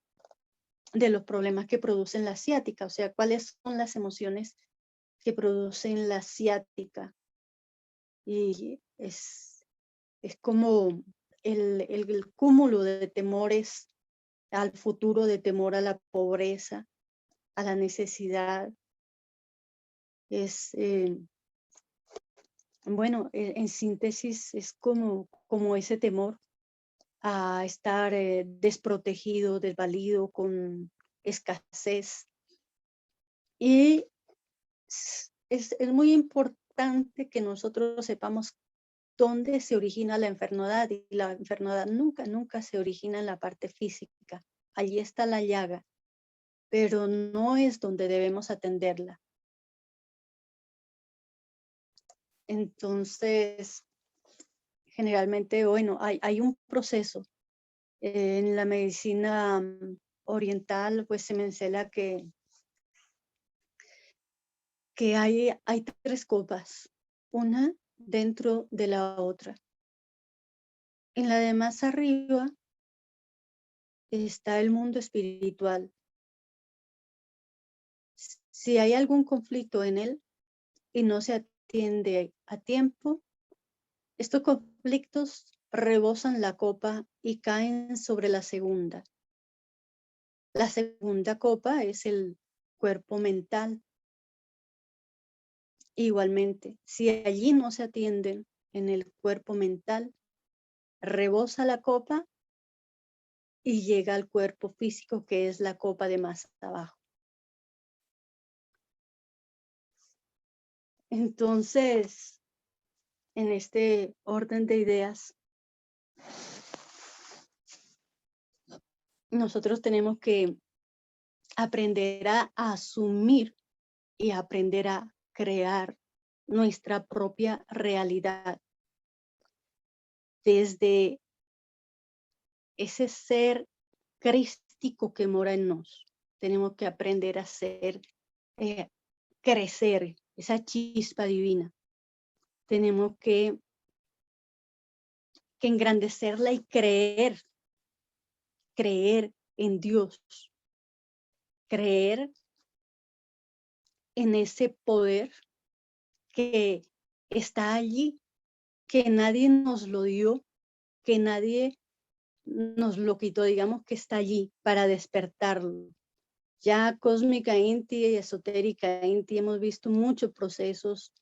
los problemas que producen la ciática, o sea, cuáles son las emociones que producen la ciática. Y es como el cúmulo de temores al futuro, de temor a la pobreza, a la necesidad. Bueno, en síntesis es como ese temor a estar desprotegido, desvalido, con escasez. Y es muy importante que nosotros sepamos dónde se origina la enfermedad, y la enfermedad nunca se origina en la parte física. Allí está la llaga, pero no es donde debemos atenderla. Entonces, generalmente, bueno, hay un proceso. En la medicina oriental, pues se menciona que hay tres copas, una dentro de la otra. En la de más arriba está el mundo espiritual. Si hay algún conflicto en él y no se atiende a tiempo, estos conflictos rebosan la copa y caen sobre la segunda. La segunda copa es el cuerpo mental. Igualmente, si allí no se atienden en el cuerpo mental, rebosa la copa y llega al cuerpo físico, que es la copa de más abajo. Entonces, en este orden de ideas, nosotros tenemos que aprender a asumir y aprender a crear nuestra propia realidad desde ese ser crístico que mora en nos. Tenemos que aprender a ser, crecer, esa chispa divina. Tenemos que engrandecerla y creer en Dios, creer en ese poder que está allí, que nadie nos lo dio, que nadie nos lo quitó, digamos que está allí para despertarlo. Ya cósmica Inti y esotérica Inti hemos visto muchos procesos,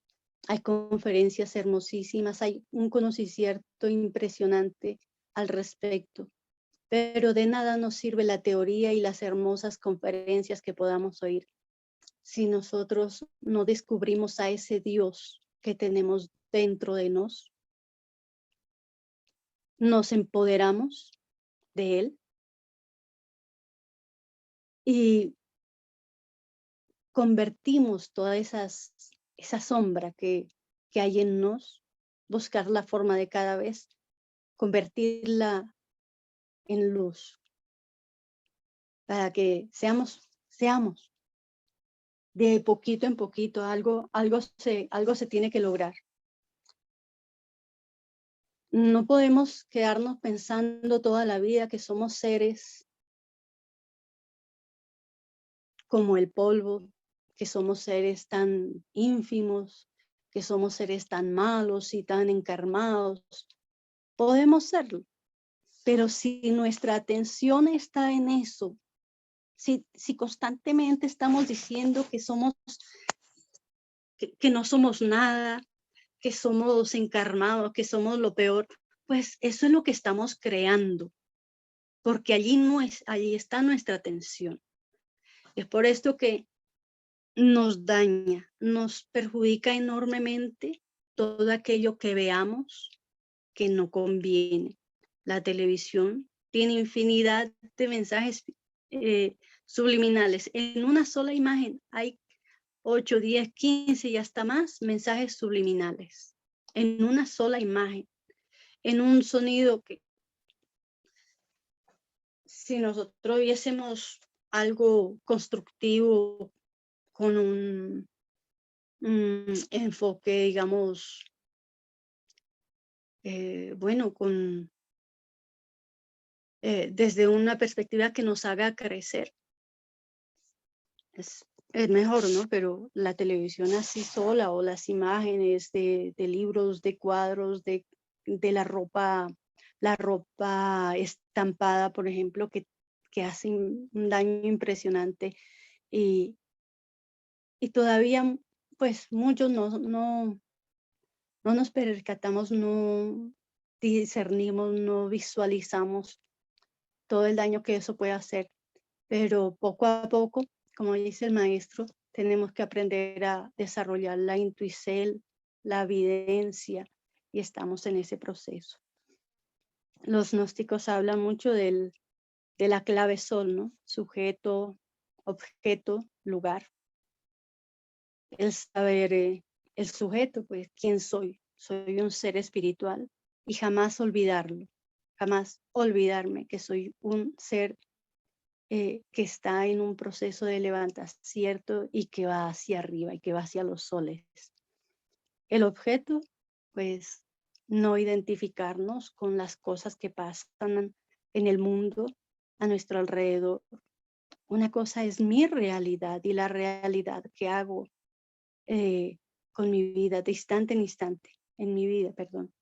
hay conferencias hermosísimas, hay un conocimiento impresionante al respecto, pero de nada nos sirve la teoría y las hermosas conferencias que podamos oír si nosotros no descubrimos a ese Dios que tenemos dentro de nos empoderamos de Él y convertimos toda esa sombra que hay en nos, buscar la forma de cada vez convertirla en luz, para que seamos de poquito en poquito, algo se tiene que lograr. No podemos quedarnos pensando toda la vida que somos seres como el polvo, que somos seres tan ínfimos, que somos seres tan malos y tan encarnados. Podemos serlo, pero si nuestra atención está en eso, si constantemente estamos diciendo que no somos nada, que somos encarnados, que somos lo peor, pues eso es lo que estamos creando, porque allí está nuestra atención. Es por esto que nos daña, nos perjudica enormemente todo aquello que veamos que no conviene. La televisión tiene infinidad de mensajes subliminales. En una sola imagen hay 8, 10, 15 y hasta más mensajes subliminales. En una sola imagen, en un sonido que si nosotros viésemos algo constructivo con un enfoque, digamos, bueno, desde una perspectiva que nos haga crecer. Es mejor, ¿no? Pero la televisión así sola o las imágenes de libros, de cuadros, de la ropa estampada, por ejemplo, que hacen un daño impresionante y todavía pues muchos no nos percatamos, no discernimos, no visualizamos todo el daño que eso puede hacer, pero poco a poco, como dice el maestro, tenemos que aprender a desarrollar la intuición, la evidencia, y estamos en ese proceso. Los gnósticos hablan mucho de la clave sol, ¿no? Sujeto, objeto, lugar. El saber, el sujeto, pues, ¿quién soy? Soy un ser espiritual y jamás olvidarlo, jamás olvidarme que soy un ser que está en un proceso de levantarse, ¿cierto? Y que va hacia arriba y que va hacia los soles. El objeto, pues, no identificarnos con las cosas que pasan en el mundo a nuestro alrededor. Una cosa es mi realidad y la realidad que hago con mi vida, de instante en instante, en mi vida, perdón.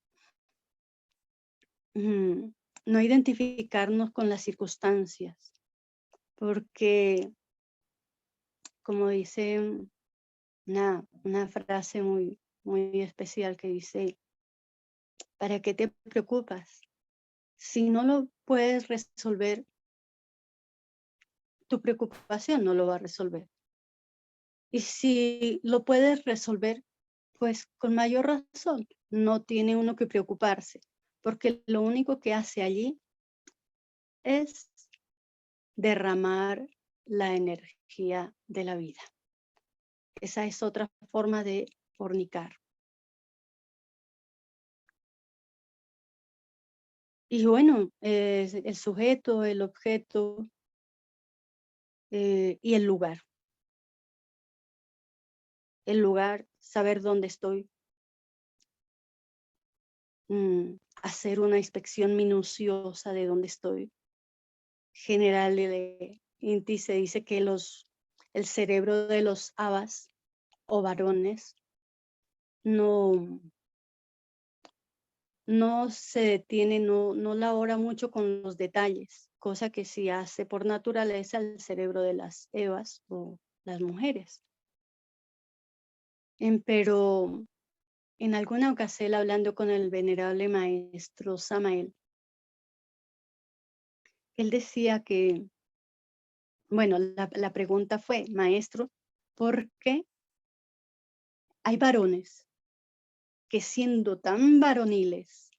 No identificarnos con las circunstancias, porque, como dice una frase muy, muy especial que dice, ¿para qué te preocupas? Si no lo puedes resolver, tu preocupación no lo va a resolver. Y si lo puedes resolver, pues con mayor razón, no tiene uno que preocuparse, porque lo único que hace allí es derramar la energía de la vida. Esa es otra forma de fornicar. Y bueno, el sujeto, el objeto y el lugar. El lugar, saber dónde estoy. Hacer una inspección minuciosa de dónde estoy. Generalmente se dice que el cerebro de los habas o varones no se detiene, no labora mucho con los detalles, cosa que sí hace por naturaleza el cerebro de las evas o las mujeres. Pero en alguna ocasión, hablando con el venerable maestro Samael, él decía que, bueno, la pregunta fue, maestro, ¿por qué hay varones que siendo tan varoniles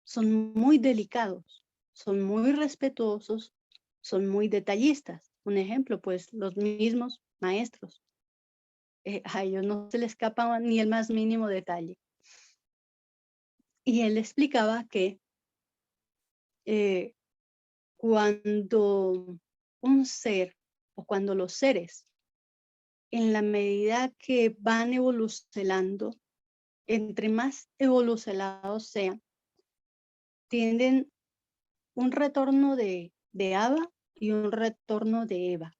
son muy delicados, son muy respetuosos, son muy detallistas? Un ejemplo, pues los mismos maestros. A ellos no se les escapa ni el más mínimo detalle. Y él explicaba que cuando un ser o cuando los seres, en la medida que van evolucionando, entre más evolucionados sean, tienden un retorno de Adán y un retorno de Eva.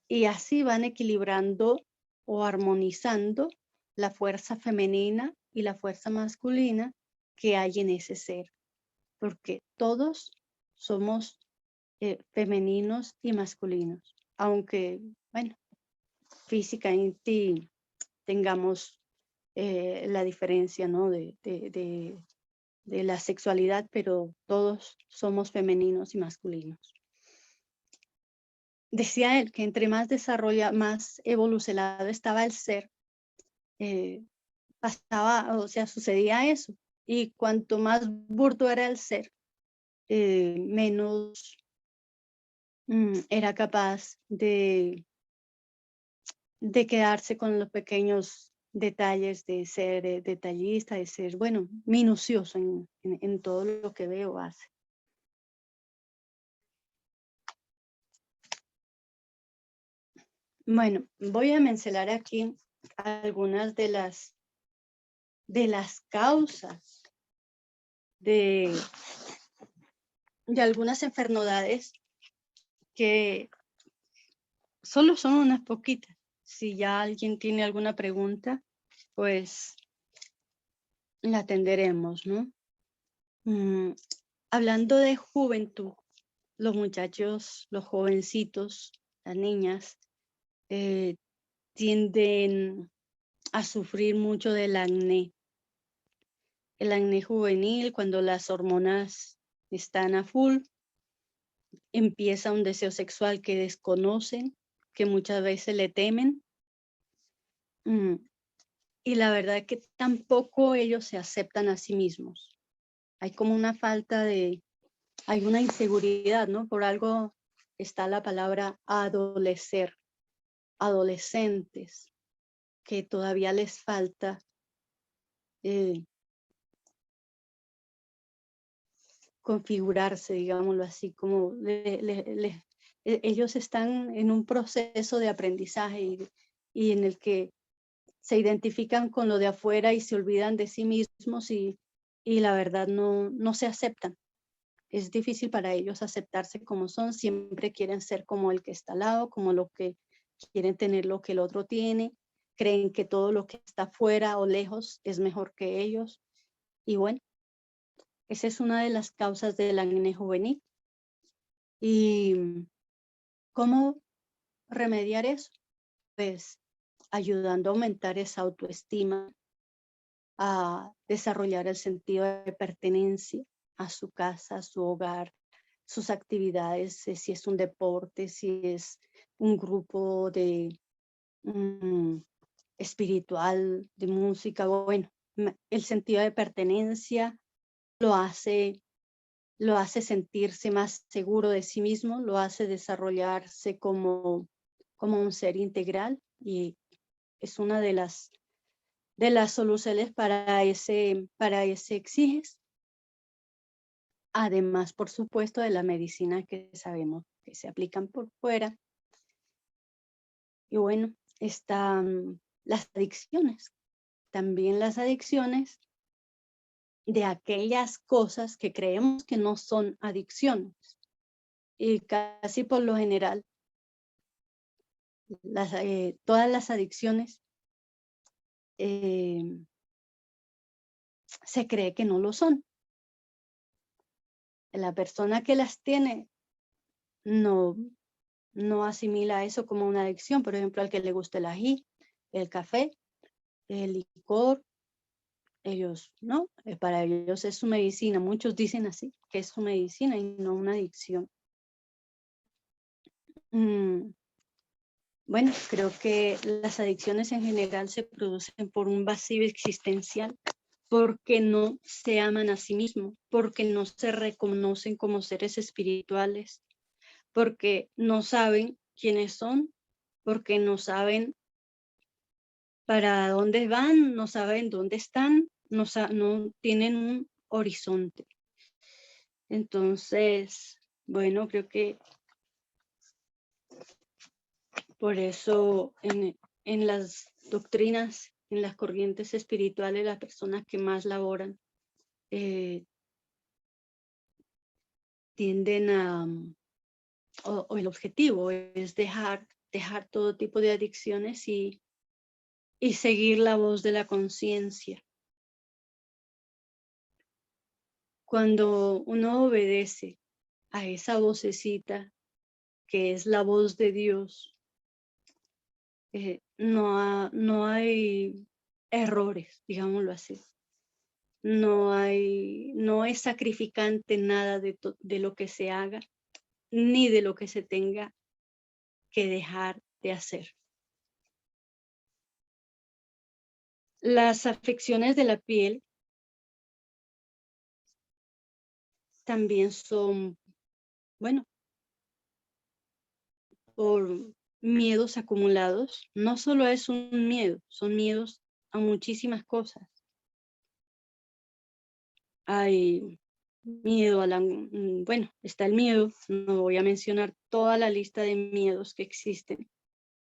Y así van equilibrando o armonizando la fuerza femenina y la fuerza masculina que hay en ese ser. Porque todos somos femeninos y masculinos. Aunque, bueno, físicamente tengamos la diferencia, ¿no? de la sexualidad, pero todos somos femeninos y masculinos. Decía él que entre más más evolucionado estaba el ser, sucedía eso. Y cuanto más burdo era el ser, menos era capaz de quedarse con los pequeños detalles, de ser detallista, de ser, bueno, minucioso en todo lo que veo hace. Bueno, voy a mencionar aquí algunas de las causas de algunas enfermedades que solo son unas poquitas. Si ya alguien tiene alguna pregunta, pues la atenderemos, ¿no? Hablando de juventud, los muchachos, los jovencitos, las niñas, tienden a sufrir mucho del acné. El acné juvenil, cuando las hormonas están a full, empieza un deseo sexual que desconocen, que muchas veces le temen. Y la verdad es que tampoco ellos se aceptan a sí mismos. Hay como una falta hay una inseguridad, ¿no? Por algo está la palabra adolecer, adolescentes, que todavía les falta configurarse, digámoslo así, como ellos están en un proceso de aprendizaje y en el que se identifican con lo de afuera y se olvidan de sí mismos y la verdad no se aceptan. Es difícil para ellos aceptarse como son, siempre quieren ser como el que está al lado, como lo que quieren tener lo que el otro tiene, creen que todo lo que está fuera o lejos es mejor que ellos. Y bueno, esa es una de las causas del acné juvenil. ¿Y cómo remediar eso? Pues ayudando a aumentar esa autoestima, a desarrollar el sentido de pertenencia a su casa, a su hogar, sus actividades, si es un deporte, si es un grupo de espiritual, de música, bueno, el sentido de pertenencia lo hace sentirse más seguro de sí mismo, lo hace desarrollarse como un ser integral y es una de las soluciones para ese exiges. además, por supuesto, de la medicina que sabemos que se aplican por fuera. Y bueno, están las adicciones. También las adicciones de aquellas cosas que creemos que no son adicciones. Y casi por lo general, todas las adicciones se cree que no lo son. La persona que las tiene no asimila eso como una adicción. Por ejemplo, al que le gusta el ají, el café, el licor, ellos no, para ellos es su medicina. Muchos dicen así, que es su medicina y no una adicción. Bueno, creo que las adicciones en general se producen por un vacío existencial, porque no se aman a sí mismos, porque no se reconocen como seres espirituales, porque no saben quiénes son, porque no saben para dónde van, no saben dónde están, no tienen un horizonte. Entonces, bueno, creo que por eso en las doctrinas, en las corrientes espirituales, las personas que más laboran tienden a, o el objetivo es dejar todo tipo de adicciones y seguir la voz de la conciencia. Cuando uno obedece a esa vocecita que es la voz de Dios, no hay errores, digámoslo así. No es sacrificante nada de lo que se haga, ni de lo que se tenga que dejar de hacer. Las afecciones de la piel también son, bueno, por miedos acumulados. No solo es un miedo, son miedos a muchísimas cosas. Hay miedo a bueno, está el miedo, no voy a mencionar toda la lista de miedos que existen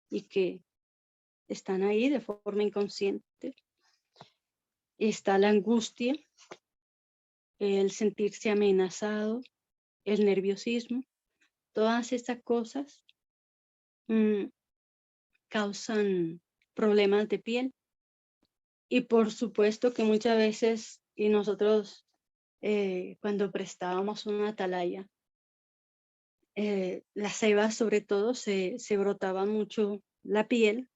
y que están ahí de forma inconsciente. Está la angustia, el sentirse amenazado, el nerviosismo. Todas estas cosas causan problemas de piel. Y por supuesto que muchas veces, y nosotros cuando prestábamos una atalaya, las cebas sobre todo se brotaban mucho la piel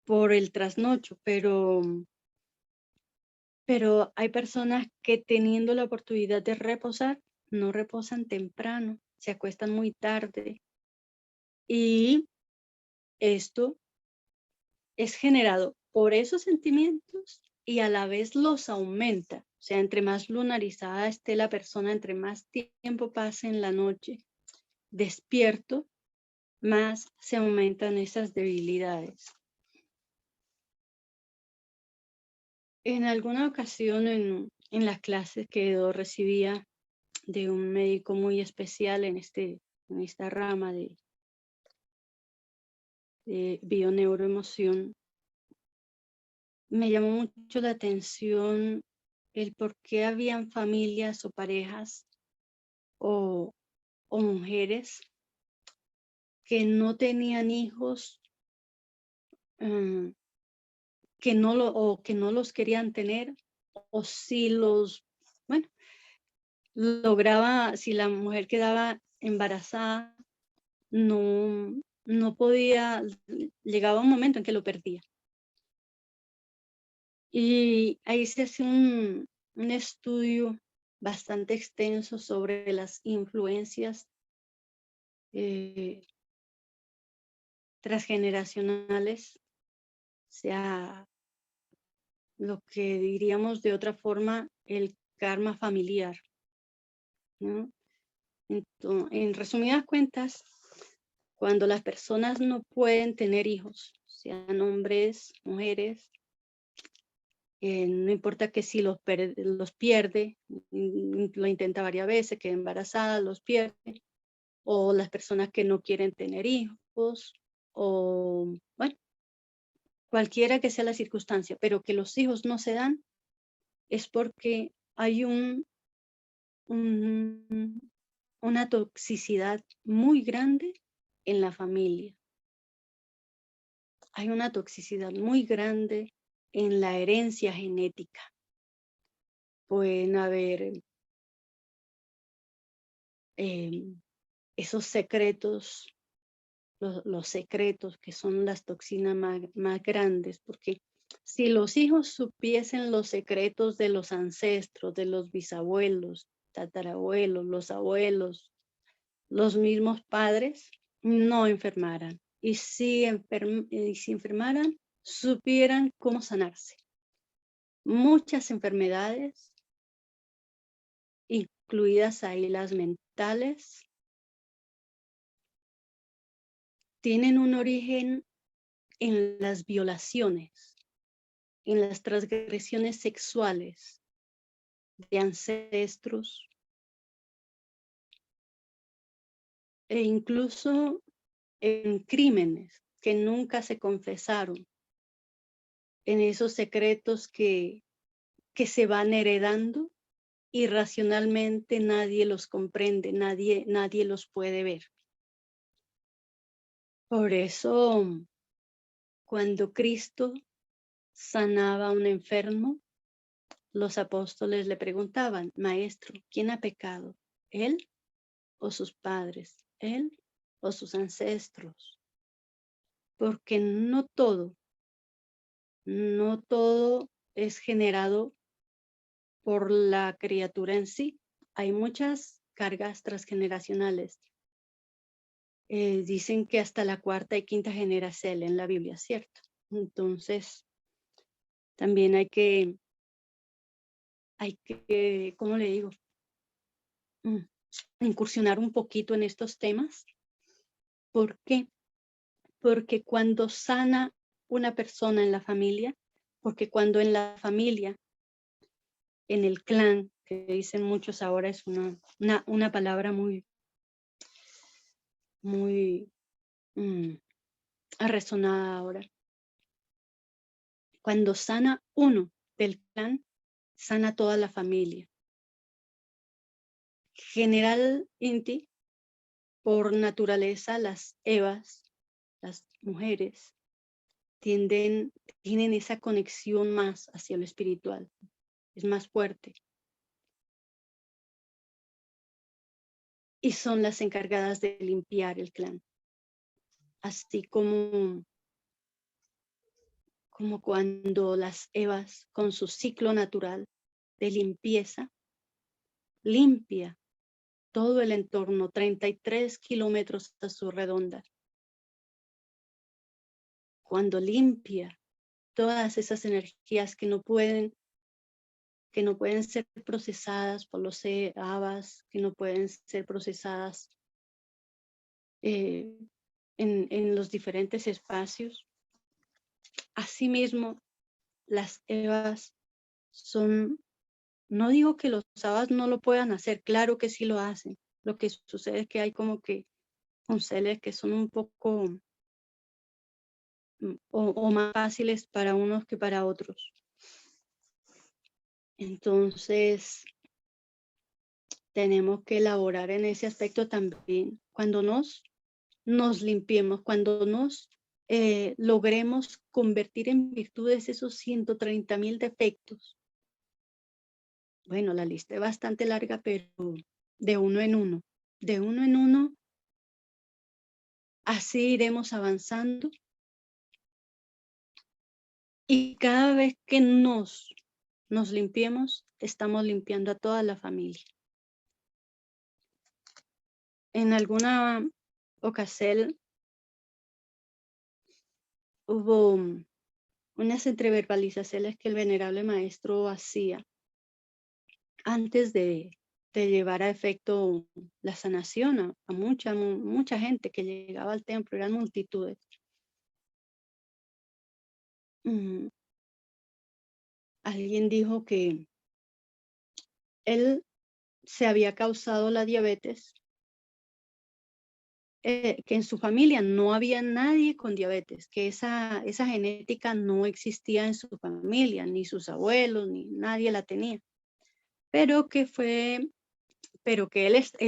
por el trasnocho, pero hay personas que teniendo la oportunidad de reposar, no reposan temprano, se acuestan muy tarde y esto es generado por esos sentimientos y a la vez los aumenta. O sea, entre más lunarizada esté la persona, entre más tiempo pase en la noche despierto, más se aumentan esas debilidades. En alguna ocasión en las clases que yo recibía de un médico muy especial en esta rama de bioneuroemoción, me llamó mucho la atención el por qué habían familias o parejas o mujeres que no tenían hijos, que no los querían tener, o si bueno, si la mujer quedaba embarazada, no podía, llegaba un momento en que lo perdía. Y ahí se hace un estudio bastante extenso sobre las influencias transgeneracionales, o sea, lo que diríamos de otra forma, el karma familiar, ¿no? Entonces, en resumidas cuentas, cuando las personas no pueden tener hijos, sean hombres, mujeres, No importa que si los pierde, lo intenta varias veces, queda embarazada, los pierde, o las personas que no quieren tener hijos, o bueno, cualquiera que sea la circunstancia, pero que los hijos no se dan, es porque hay una toxicidad muy grande en la familia. Hay una toxicidad muy grande en la herencia genética. Pueden haber esos secretos, los secretos que son las toxinas más grandes, porque si los hijos supiesen los secretos de los ancestros, de los bisabuelos, tatarabuelos, los abuelos, los mismos padres, no enfermaran. Y si enfermaran, supieran cómo sanarse. Muchas enfermedades, incluidas ahí las mentales, tienen un origen en las violaciones, en las transgresiones sexuales de ancestros e incluso en crímenes que nunca se confesaron, en esos secretos que se van heredando y racionalmente nadie los comprende, nadie los puede ver. Por eso, cuando Cristo sanaba a un enfermo, los apóstoles le preguntaban: Maestro, ¿quién ha pecado? ¿Él o sus padres? ¿Él o sus ancestros? Porque no todo es generado por la criatura en sí. Hay muchas cargas transgeneracionales. Dicen que hasta la cuarta y quinta generación en la Biblia, ¿cierto? Entonces, también hay que, ¿cómo le digo? Incursionar un poquito en estos temas. ¿Por qué? Porque cuando sana una persona en la familia, porque cuando en la familia, en el clan, que dicen muchos ahora, es una palabra muy resonada ahora. Cuando sana uno del clan, sana toda la familia. Generalmente, por naturaleza, las Evas, las mujeres, tienen esa conexión más hacia lo espiritual, es más fuerte. Y son las encargadas de limpiar el clan. Así como cuando las Evas, con su ciclo natural de limpieza, limpia todo el entorno, 33 kilómetros a su redonda. Cuando limpia todas esas energías que no pueden ser procesadas por los Avas, que no pueden ser procesadas en los diferentes espacios. Asimismo, las Evas son, no digo que los Avas no lo puedan hacer, claro que sí lo hacen. Lo que sucede es que hay como que con seres que son un poco o más fáciles para unos que para otros. Entonces, tenemos que elaborar en ese aspecto también. Cuando nos limpiemos, cuando nos logremos convertir en virtudes esos 130,000 defectos. Bueno, la lista es bastante larga, pero de uno en uno, así iremos avanzando. Y cada vez que nos limpiemos, estamos limpiando a toda la familia. En alguna ocasión hubo unas entreverbalizaciones que el venerable maestro hacía antes de llevar a efecto la sanación a mucha gente que llegaba al templo, eran multitudes. alguien dijo que él se había causado la diabetes, que en su familia no había nadie con diabetes, que esa genética no existía en su familia, ni sus abuelos, ni nadie la tenía, pero que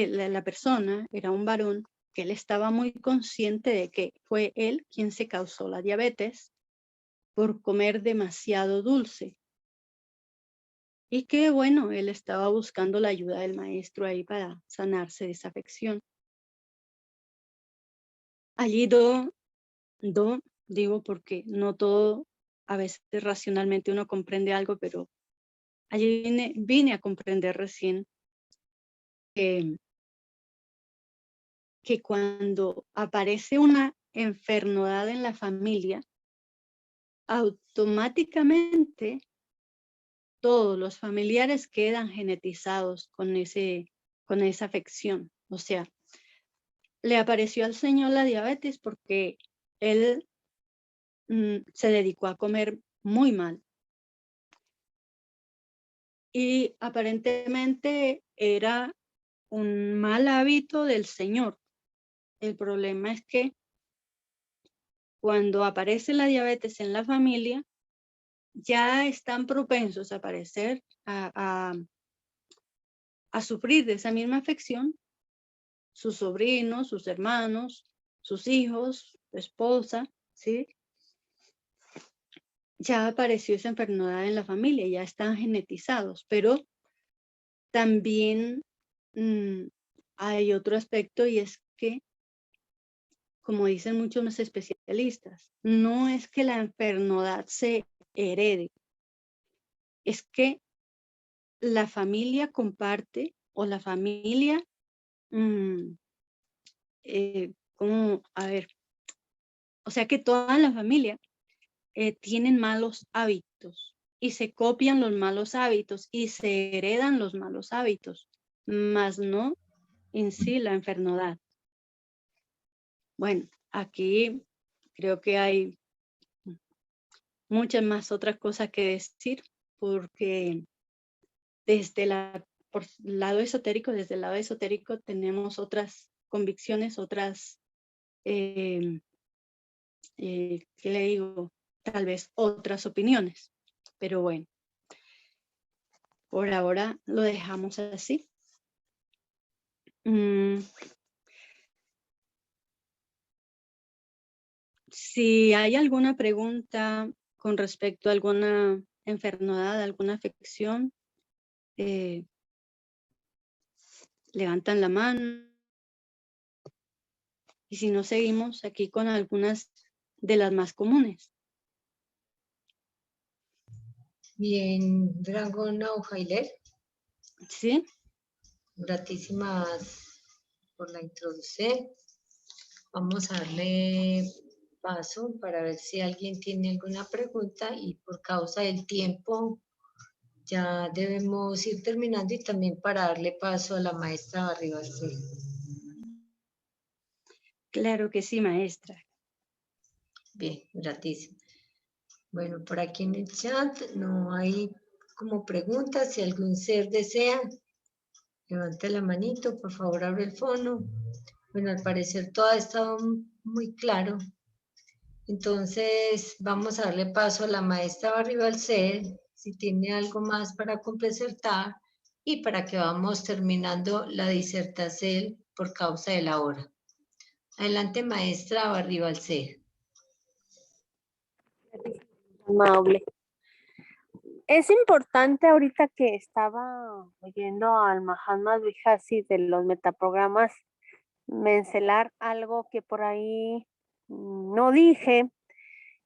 la persona era un varón, que él estaba muy consciente de que fue él quien se causó la diabetes por comer demasiado dulce. Y que bueno, él estaba buscando la ayuda del maestro ahí para sanarse de esa afección. Allí digo porque no todo, a veces racionalmente uno comprende algo, pero allí vine a comprender recién que cuando aparece una enfermedad en la familia, automáticamente todos los familiares quedan genetizados con esa afección. O sea, le apareció al Señor la diabetes porque él se dedicó a comer muy mal. Y aparentemente era un mal hábito del Señor. El problema es que cuando aparece la diabetes en la familia, ya están propensos a aparecer, a sufrir de esa misma afección, sus sobrinos, sus hermanos, sus hijos, su esposa, ¿sí? Ya apareció esa enfermedad en la familia, ya están genetizados, pero también hay otro aspecto y es que, como dicen muchos especialistas, no es que la enfermedad se herede, es que la familia comparte o la familia, o sea que toda la familia tienen malos hábitos y se copian los malos hábitos y se heredan los malos hábitos, más no en sí la enfermedad. Bueno, aquí creo que hay muchas más otras cosas que decir, porque desde por lado esotérico, desde el lado esotérico tenemos otras convicciones, otras, ¿qué le digo? Tal vez otras opiniones, pero bueno, por ahora lo dejamos así. Si hay alguna pregunta con respecto a alguna enfermedad, alguna afección, levantan la mano. Y si no, seguimos aquí con algunas de las más comunes. Bien, Dragón Naujailer, ¿Sí? gratísimas por la introducción. Vamos a darle paso para ver si alguien tiene alguna pregunta y por causa del tiempo ya debemos ir terminando y también para darle paso a la maestra Barribastel. Claro que sí, maestra. Bien, gratísimo. Bueno, por aquí en el chat no hay como preguntas. Si algún ser desea, levante la manito, por favor abre el fono. Bueno, al parecer todo ha estado muy claro. Entonces, vamos a darle paso a la maestra Barribalced, si tiene algo más para completar y para que vamos terminando la disertación por causa de la hora. Adelante, maestra Barribalced. Amable. Es importante ahorita que estaba oyendo al Mahatma Vihasi de los metaprogramas, mencionar algo que por ahí no dije,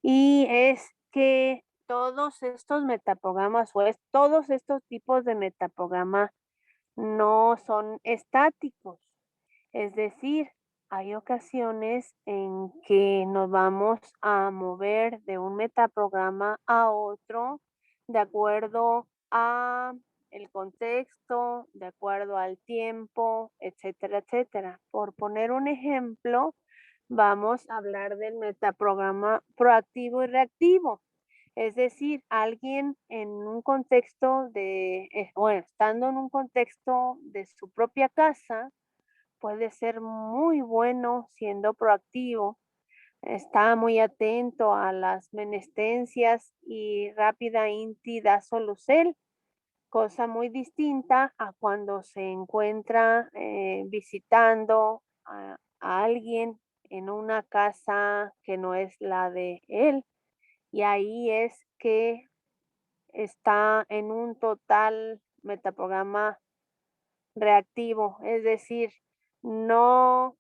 y es que todos estos metaprogramas todos estos tipos de metaprogramas no son estáticos. Es decir, hay ocasiones en que nos vamos a mover de un metaprograma a otro de acuerdo a el contexto, de acuerdo al tiempo, etcétera, etcétera. Por poner un ejemplo, vamos a hablar del metaprograma proactivo y reactivo. Es decir, alguien en un contexto bueno, estando en un contexto de su propia casa, puede ser muy bueno siendo proactivo, está muy atento a las menestencias y rápida Inti da solucel, cosa muy distinta a cuando se encuentra visitando a alguien en una casa que no es la de él. Y ahí es que está en un total metaprograma reactivo, es decir, no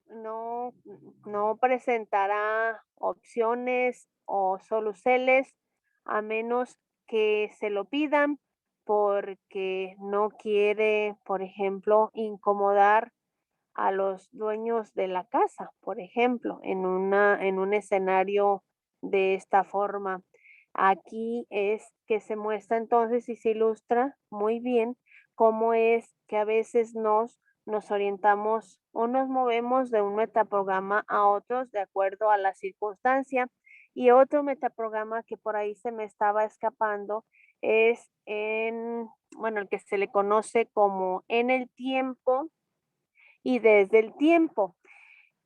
presentará opciones o soluceles a menos que se lo pidan porque no quiere, por ejemplo, incomodar a los dueños de la casa, por ejemplo, en un escenario de esta forma. Aquí es que se muestra entonces y se ilustra muy bien cómo es que a veces nos orientamos o nos movemos de un metaprograma a otros de acuerdo a la circunstancia. Y otro metaprograma que por ahí se me estaba escapando es bueno, el que se le conoce como en el tiempo y desde el tiempo.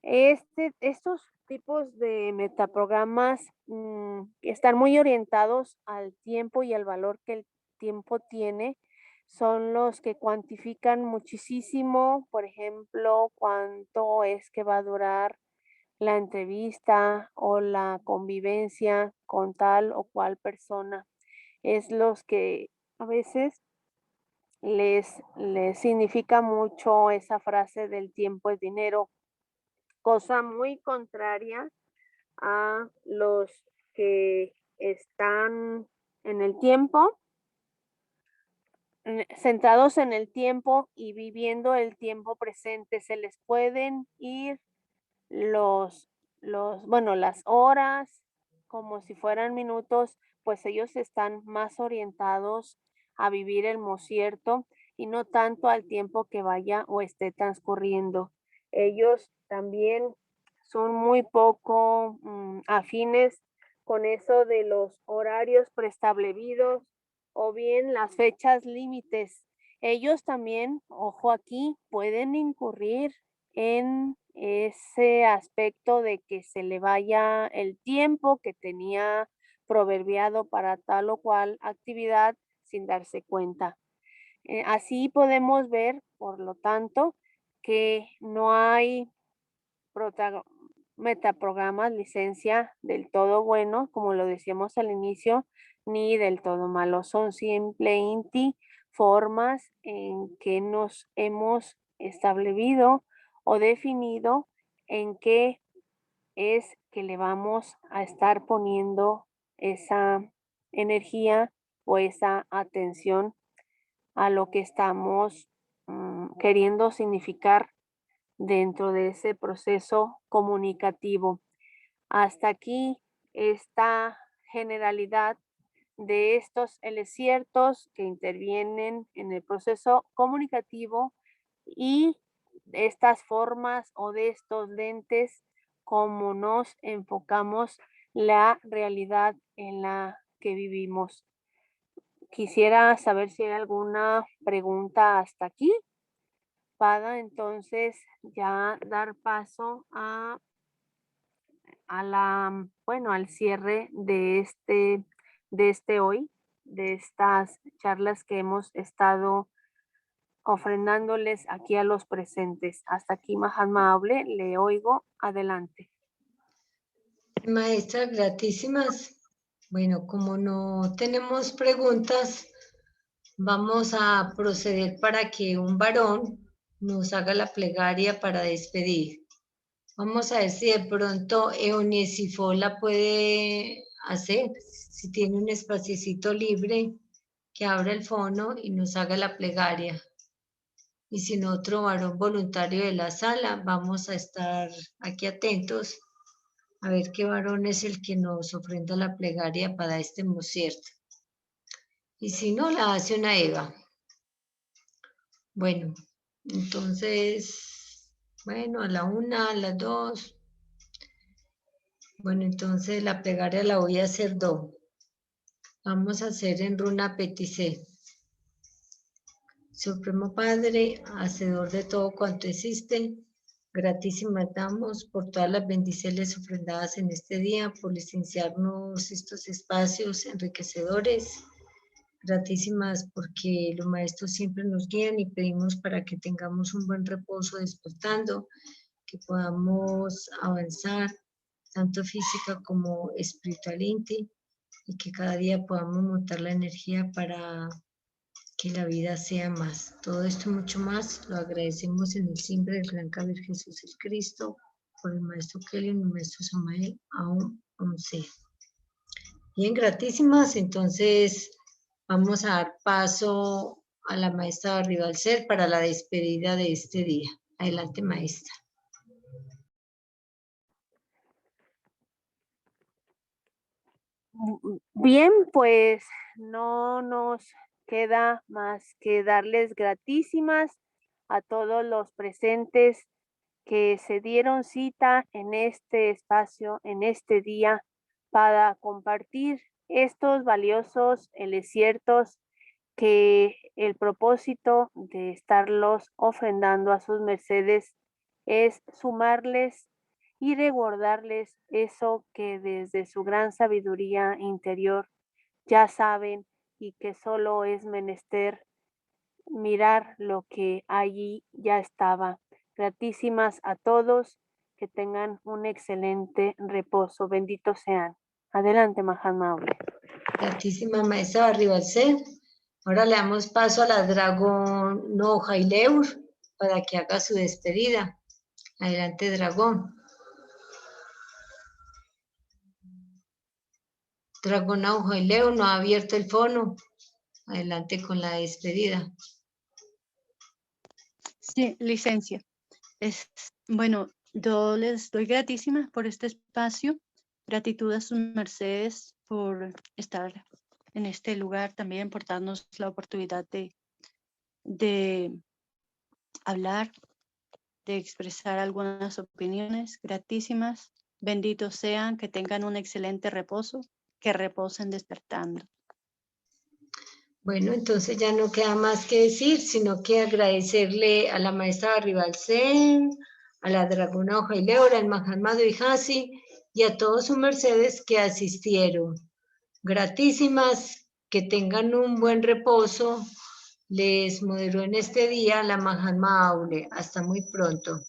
Estos tipos de metaprogramas están muy orientados al tiempo y al valor que el tiempo tiene. Son los que cuantifican muchísimo, por ejemplo, cuánto es que va a durar la entrevista o la convivencia con tal o cual persona. Es los que a veces les significa mucho esa frase del tiempo es dinero, cosa muy contraria a los que están en el tiempo, centrados en el tiempo y viviendo el tiempo presente. Se les pueden ir bueno, las horas como si fueran minutos, pues ellos están más orientados a vivir el mosierto y no tanto al tiempo que vaya o esté transcurriendo. Ellos también son muy poco afines con eso de los horarios preestablecidos o bien las fechas límites. Ellos también, ojo aquí, pueden incurrir en ese aspecto de que se le vaya el tiempo que tenía proverbiado para tal o cual actividad sin darse cuenta. Así podemos ver, por lo tanto, que no hay metaprogramas, licencia del todo bueno, como lo decíamos al inicio, ni del todo malo. Son simplemente formas en que nos hemos establecido o definido en qué es que le vamos a estar poniendo esa energía o esa atención a lo que estamos queriendo significar dentro de ese proceso comunicativo. Hasta aquí esta generalidad de estos ciertos que intervienen en el proceso comunicativo y estas formas o de estos lentes, como nos enfocamos la realidad en la que vivimos. Quisiera saber si hay alguna pregunta hasta aquí para entonces ya dar paso al cierre de hoy, de estas charlas que hemos estado ofrendándoles aquí a los presentes. Hasta aquí, Mahatma Able, le oigo, adelante. Maestra, gratísimas. Bueno, como no tenemos preguntas, vamos a proceder para que un varón nos haga la plegaria para despedir. Vamos a ver si de pronto Eonesifo la puede hacer, si tiene un espacito libre, que abra el fono y nos haga la plegaria. Y si no, otro varón voluntario de la sala, vamos a estar aquí atentos a ver qué varón es el que nos ofrenda la plegaria para este mosierto. Y si no, la hace una Eva. Bueno, entonces, bueno, a la 1, a las 2. Bueno, entonces la plegaria la voy a hacer do. Vamos a hacer en runa Peticé. Supremo Padre, hacedor de todo cuanto existe, gratísimas damos por todas las bendiciones ofrendadas en este día, por licenciarnos estos espacios enriquecedores. Gratísimas porque los maestros siempre nos guían y pedimos para que tengamos un buen reposo despertando, que podamos avanzar tanto física como espiritualmente y que cada día podamos montar la energía para que la vida sea más. Todo esto y mucho más lo agradecemos en el simple del Gran Cabir Jesús el Cristo, por el Maestro Kelly y el Maestro Samael, aún sea. Bien, gratísimas. Entonces vamos a dar paso a la maestra Rivalcer para la despedida de este día. Adelante, maestra. Bien, pues no nos queda más que darles gratísimas a todos los presentes que se dieron cita en este espacio, en este día, para compartir estos valiosos elixiertos que el propósito de estarlos ofrendando a sus mercedes es sumarles y recordarles eso que desde su gran sabiduría interior ya saben y que solo es menester mirar lo que allí ya estaba. Gratísimas a todos, que tengan un excelente reposo. Benditos sean. Adelante, Mahatma. Gratísima maestra Rivalcer. Ahora le damos paso a la dragón Noja y Leur para que haga su despedida. Adelante, dragón. Dragón Noja y Leur no ha abierto el fono. Adelante con la despedida. Sí, licencia. Bueno, yo les doy gratísimas por este espacio. Gratitud a sus mercedes por estar en este lugar, también por darnos la oportunidad de hablar, de expresar algunas opiniones. Gratísimas. Benditos sean, que tengan un excelente reposo, que reposen despertando. Bueno, entonces ya no queda más que decir, sino que agradecerle a la maestra Rivalcer, a la dragona Hoja y Leora, al Mahatma y Hasi y a todos sus mercedes que asistieron. Gratísimas, que tengan un buen reposo. Les moderó en este día la Mahatma Aule. Hasta muy pronto.